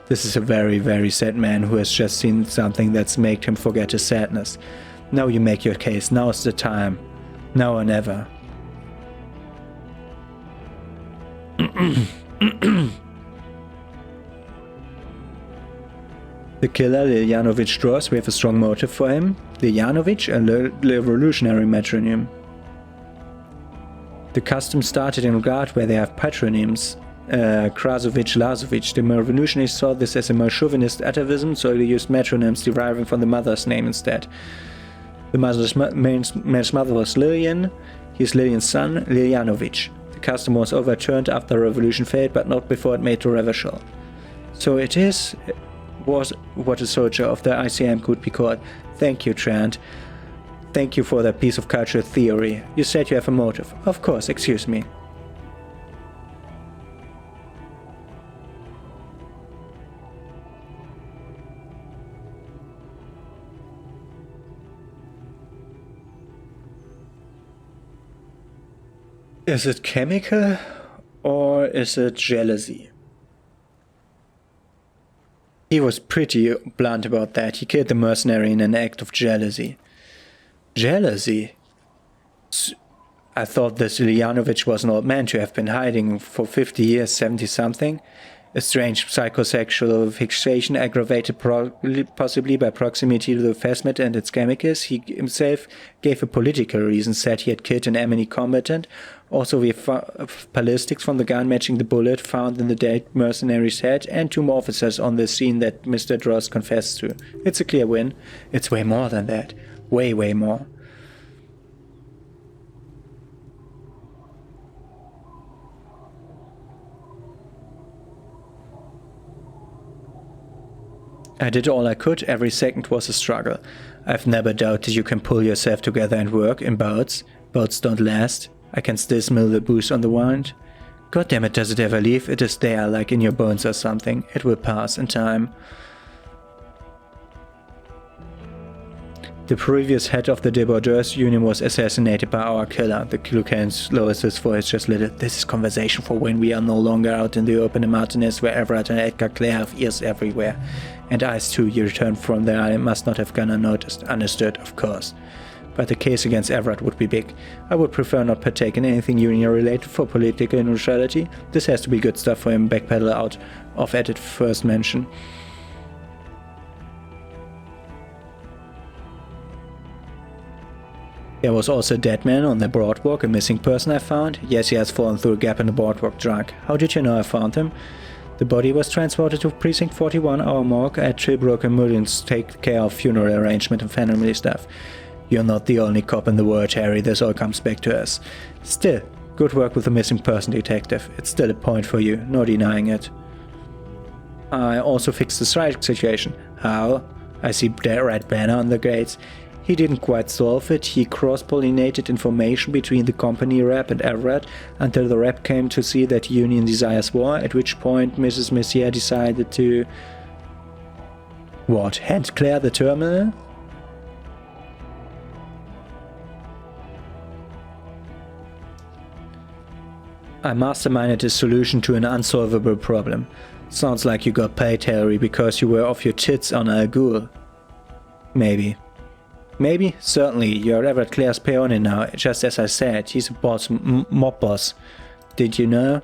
This is a very, very sad man who has just seen something that's made him forget his sadness. Now you make your case. Now's the time. Now or never. The killer, Liljanovich draws. We have a strong motive for him. Liljanovich, a revolutionary metronym. The custom started in Gard, where they have patronyms. Krasovich, Lazovich. The revolutionaries saw this as a more chauvinist atavism, so they used metronyms deriving from the mother's name instead. The man's mother was Lilian. He's Lilian's son, Liljanovich. The custom was overturned after the revolution failed, but not before it made the reversal. So it was what a soldier of the ICM could be called. Thank you, Trant. Thank you for that piece of cultural theory. You said you have a motive. Of course, excuse me. Is it chemical or is it jealousy? He was pretty blunt about that. He killed the mercenary in an act of jealousy. Jealousy? I thought this Iljanovic was an old man to have been hiding for 50 years, 70-something. A strange psychosexual fixation aggravated possibly by proximity to the phasmid and its chemicals. He himself gave a political reason, said he had killed an enemy combatant. Also, we have ballistics from the gun matching the bullet found in the dead mercenary's head, and 2 more officers on the scene that Mr. Dross confessed to. It's a clear win. It's way more than that. Way, way more. I did all I could, every second was a struggle. I've never doubted you can pull yourself together and work in bouts. Bouts don't last. I can still smell the booze on the wound. God damn it, does it ever leave? It is there, like in your bones or something. It will pass in time. The previous head of the Debordeurs Union was assassinated by our killer. The Lucan's lowers his voice just a little. This is conversation for when we are no longer out in the open in Martinez, where Everett and Edgar Clare have ears everywhere. And eyes too. You returned from there, I must not have gone unnoticed. Understood, of course. But the case against Everett would be big. I would prefer not partake in anything union-related for political neutrality. This has to be good stuff for him, backpedal out of at it first mention. There was also a dead man on the boardwalk, a missing person I found. Yes, he has fallen through a gap in the boardwalk drunk. How did you know I found him? The body was transported to Precinct 41, our morgue. I had Chilbrook and Mullins take care of funeral arrangement and family stuff. You're not the only cop in the world, Harry. This all comes back to us. Still, good work with the missing person detective. It's still a point for you, no denying it. I also fixed the strike situation. How? I see that red banner on the gates. He didn't quite solve it. He cross-pollinated information between the company rep and Everett until the rep came to see that Union desires war, at which point Mrs. Messier decided to... What, hand clear the terminal? I masterminded a solution to an unsolvable problem. Sounds like you got paid, Harry, because you were off your tits on Al Ghul. Maybe. Maybe? Certainly. You're Everett Clare's peony now, just as I said. He's a boss, mob boss. Did you know?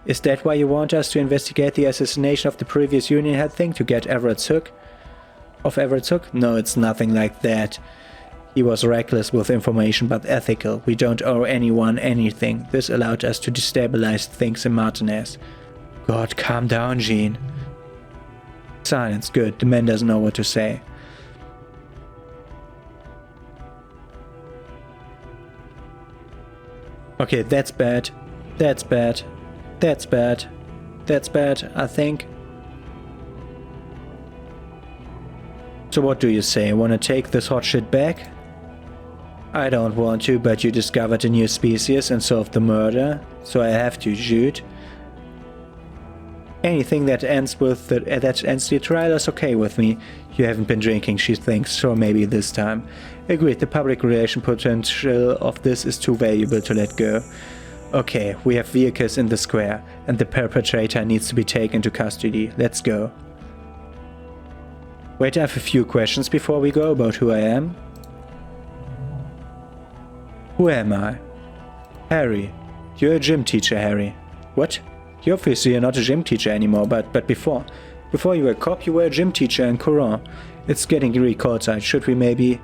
Is that why you want us to investigate the assassination of the previous Union head thing, to get Everett's hook? Of Everett's hook? No, it's nothing like that. He was reckless with information, but ethical. We don't owe anyone anything. This allowed us to destabilize things in Martinez. God, calm down, Jean. Silence, good. The man doesn't know what to say. Okay, that's bad. That's bad. That's bad. That's bad, I think. So what do you say? Wanna take this hot shit back? I don't want to, but you discovered a new species and solved the murder, so I have to, Jude. Anything that ends the trial is okay with me. You haven't been drinking, she thinks, so maybe this time. Agreed, the public relation potential of this is too valuable to let go. Okay, we have vehicles in the square, and the perpetrator needs to be taken to custody. Let's go. Wait, I have a few questions before we go about who I am. Who am I? Harry. You're a gym teacher, Harry. What? You obviously are not a gym teacher anymore, but before. Before you were a cop, you were a gym teacher in Coron. It's getting really cold outside. Should we maybe...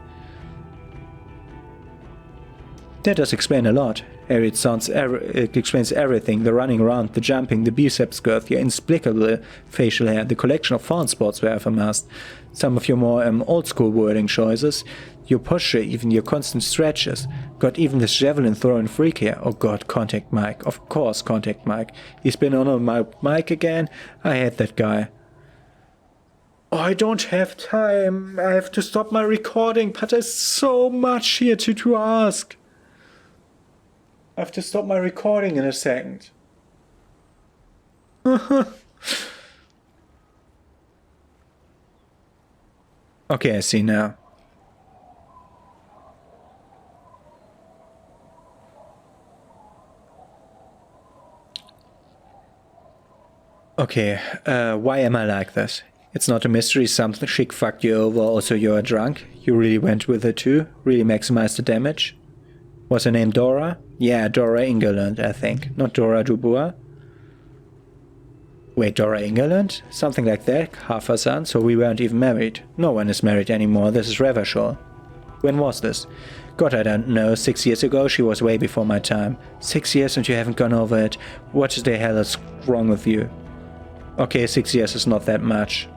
That does explain a lot. Harry, it explains everything. The running around, the jumping, the biceps girth, your inexplicable facial hair, the collection of fawn spots we have amassed. Some of your more old-school wording choices. Your posture, even your constant stretches. God, even this javelin throwing freak here. Oh god, Contact Mike. Of course, Contact Mike. He's been on my mic again. I hate that guy. Oh, I don't have time. I have to stop my recording, but there's so much here to ask. I have to stop my recording in a second. Okay, I see now. Okay, why am I like this? It's not a mystery, something chick fucked you over, also you're drunk. You really went with it too, really maximized the damage. Was her name Dora? Yeah, Dora Ingerland, I think. Not Dora Dubois. Wait, Dora Ingerland? Something like that, half her son, so we weren't even married. No one is married anymore, this is Revershaw. When was this? God, I don't know, 6 years ago, she was way before my time. 6 years and you haven't gone over it. What the hell is wrong with you? Okay, 6 years is not that much.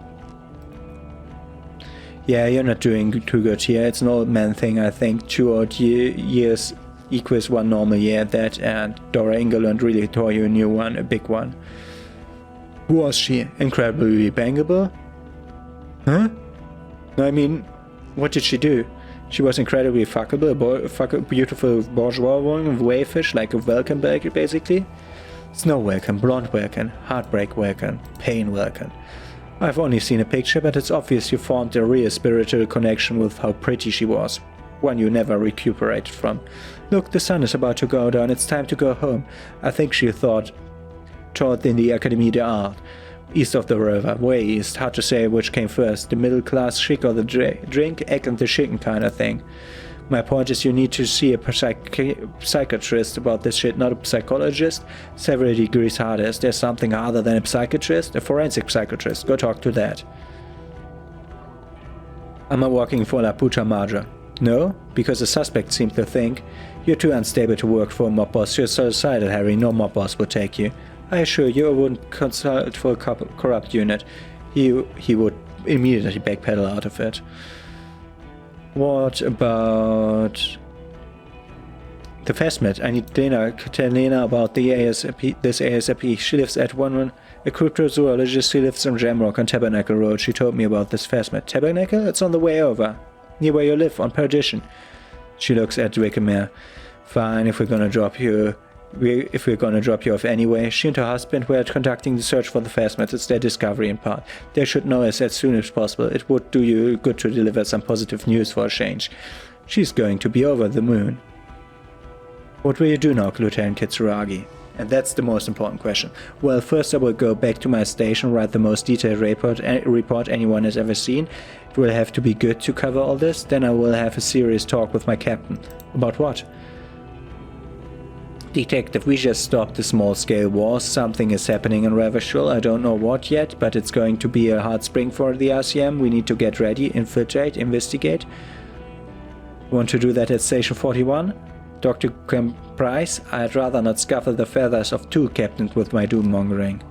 Yeah, you're not doing too good here. It's an old man thing, I think. 2 odd years equals 1 normal year at that, and Dora Ingerland really tore you a new one, a big one. Who was she? Incredibly bangable? Huh? No, I mean, what did she do? She was incredibly fuckable, beautiful bourgeois woman with wayfish, like a welcome bag, basically. Snow welcome, blonde welcome, heartbreak welcome, pain welcome. I've only seen a picture, but it's obvious you formed a real spiritual connection with how pretty she was. One you never recuperated from. Look, the sun is about to go down, it's time to go home. I think she taught in the Académie d'Art, east of the river, way east. Hard to say which came first, the middle class chic or the drink, egg and the chicken kind of thing. My point is you need to see a psychiatrist about this shit, not a psychologist. Several degrees harder. Is there something harder than a psychiatrist? A forensic psychiatrist. Go talk to that. Am I working for La Puta Madre? No, because the suspect seemed to think you're too unstable to work for a mob boss. You're suicidal, Harry. No mob boss would take you. I assure you I wouldn't consult for a corrupt unit. He would immediately backpedal out of it. What about the Festmet? I need Lena. Tell Lena about the ASAP. This ASAP. She lives at a cryptozoologist who lives in Jamrock on Tabernacle Road. She told me about this Festmet. Tabernacle? It's on the way over. Near where you live, on Perdition. She looks at Wickermere. Fine, if we're gonna drop you off anyway. She and her husband were conducting the search for the Festmet. It's their discovery in part. They should know us as soon as possible. It would do you good to deliver some positive news for a change. She's going to be over the moon. What will you do now, Lieutenant Kitsuragi? And that's the most important question. Well, first I will go back to my station, write the most detailed report anyone has ever seen. It will have to be good to cover all this. Then I will have a serious talk with my captain. About what? Detective, we just stopped the small-scale war. Something is happening in Revershaw. I don't know what yet, but it's going to be a hard spring for the RCM. We need to get ready, infiltrate, investigate. Want to do that at Station 41? Dr. Price, I'd rather not scuffle the feathers of 2 captains with my doom-mongering.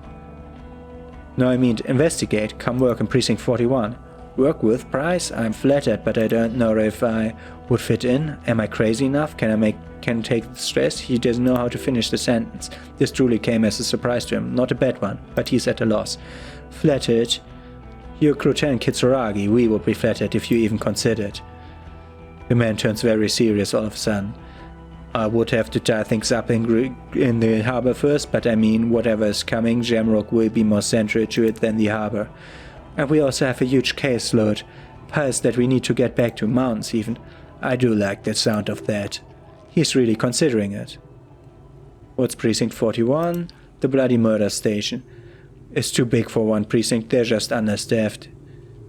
No, I mean investigate. Come work in Precinct 41. Work with Price? I'm flattered, but I don't know if I would fit in. Am I crazy enough? Can take the stress? He doesn't know how to finish the sentence. This truly came as a surprise to him. Not a bad one, but he's at a loss. Flattered? You're Lieutenant Kitsuragi. We would be flattered if you even considered. The man turns very serious all of a sudden. I would have to tie things up in the harbor first, but I mean, whatever is coming, Jamrock will be more central to it than the harbor. And we also have a huge caseload. Piles that we need to get back to, mountains even. I do like the sound of that. He's really considering it. What's Precinct 41? The bloody murder station. It's too big for one precinct, they're just understaffed.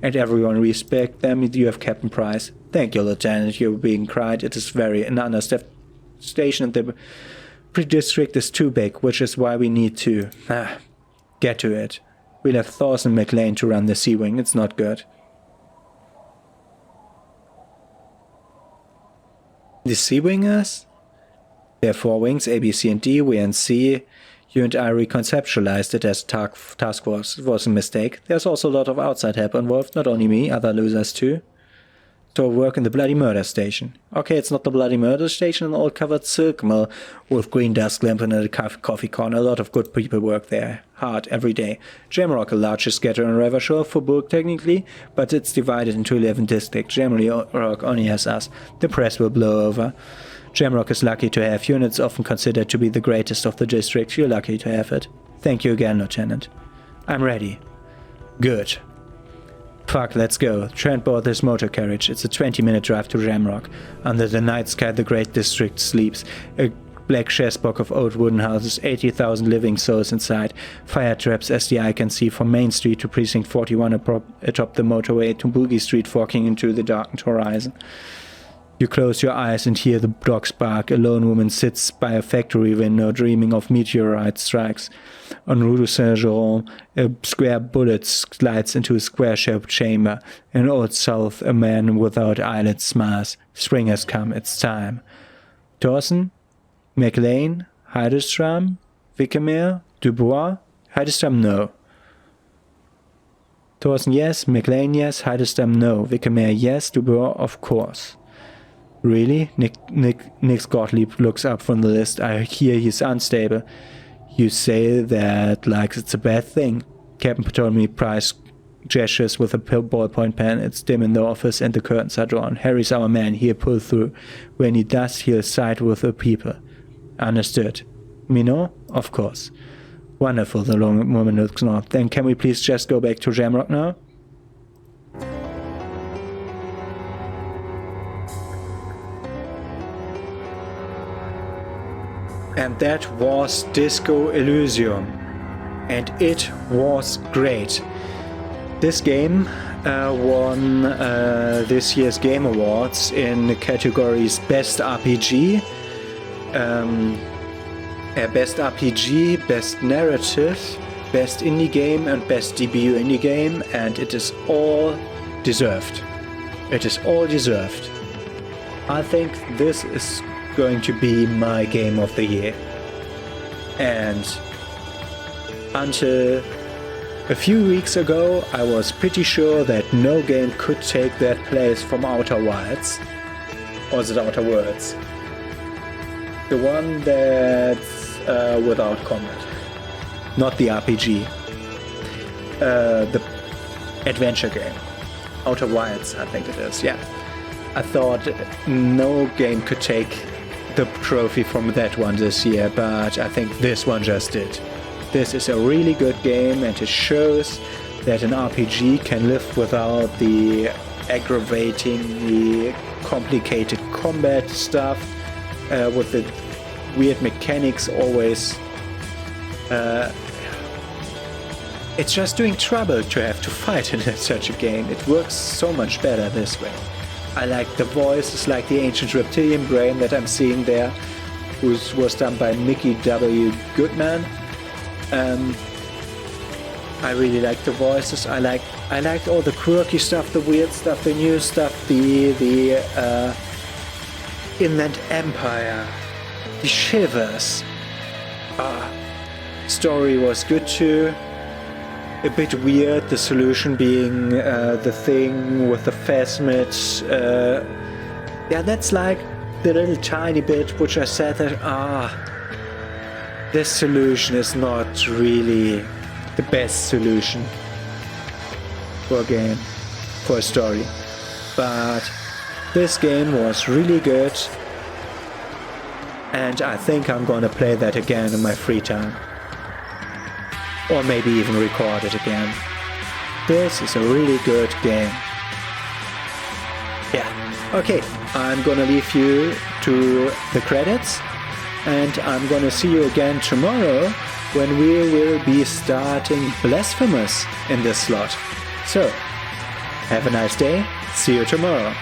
And everyone respect them. You have Captain Price. Thank you, Lieutenant, you're being cried. It is an understaffed station and the pre-district is too big, which is why we need to get to it. We'll have Thorson McLean to run the Sea Wing. It's not good. The Sea Wingers? There are 4 wings, A, B, C, and D. We and C. You and I reconceptualized it as a task force. It was a mistake. There's also a lot of outside help involved, not only me, other losers too. So work in the bloody murder station. Okay, it's not the bloody murder station, an old covered silk mill with green dust lamping at a coffee corner. A lot of good people work there, hard, every day. Jamrock, a largest getter in Revershaw, Faubourg technically, but it's divided into 11 districts. Jamrock only has us. The press will blow over. Jamrock is lucky to have you, and it's often considered to be the greatest of the districts. You're lucky to have it. Thank you again, Lieutenant. I'm ready. Good. Fuck, let's go. Trent bought this motor carriage. It's a 20-minute drive to Jamrock. Under the night sky, the great district sleeps. A black chessboard of old wooden houses, 80,000 living souls inside, fire traps as the eye can see from Main Street to Precinct 41 atop the motorway to Boogie Street forking into the darkened horizon. You close your eyes and hear the dogs bark. A lone woman sits by a factory window dreaming of meteorite strikes. On Rue Saint-Jérôme, a square bullet slides into a square-shaped chamber. In Old South, a man without eyelids smiles. Spring has come, it's time. Dawson? McLean? Heidestram? Wickemeer? Dubois? Heidestram, no. Dawson, yes. McLean, yes. Heidestram, no. Wickemeer, yes. Dubois, of course. Really? Nick Gottlieb looks up from the list. I hear he's unstable. You say that like it's a bad thing. Captain Ptolemy Price gestures with a ballpoint pen. It's dim in the office and the curtains are drawn. Harry's our man. He'll pull through. When he does, he'll side with the people. Understood. Minot? Of course. Wonderful, the long woman looks north. Then can we please just go back to Jamrock now? And that was Disco Elysium, and it was great. This game won this year's Game Awards in the categories Best RPG, Best Narrative, Best Indie Game, and Best Debut Indie Game, and it is all deserved. It is all deserved. I think this is going to be my game of the year. And until a few weeks ago, I was pretty sure that no game could take that place from Outer Wilds, or the Outer Worlds. The one that's without combat. Not the RPG. The adventure game. Outer Wilds, I think it is, yeah. I thought no game could take the trophy from that one this year, but I think this one just did. This is a really good game, and it shows that an RPG can live without the aggravatingly complicated combat stuff, with the weird mechanics always. It's just doing trouble to have to fight in such a game. It works so much better this way. I like the voices, like the ancient reptilian brain that I'm seeing there, who was done by Mickey W. Goodman. I really like the voices. I liked all the quirky stuff, the weird stuff, the new stuff, the Inland Empire, the shivers. Story was good too. A bit weird, the solution being the thing with the phasmid. Yeah, that's like the little tiny bit which I said that, this solution is not really the best solution for a game, for a story. But this game was really good, and I think I'm gonna play that again in my free time. Or maybe even record it again. This is a really good game. Yeah, okay, I'm gonna leave you to the credits, and I'm gonna see you again tomorrow when we will be starting Blasphemous in this slot. So, have a nice day, see you tomorrow.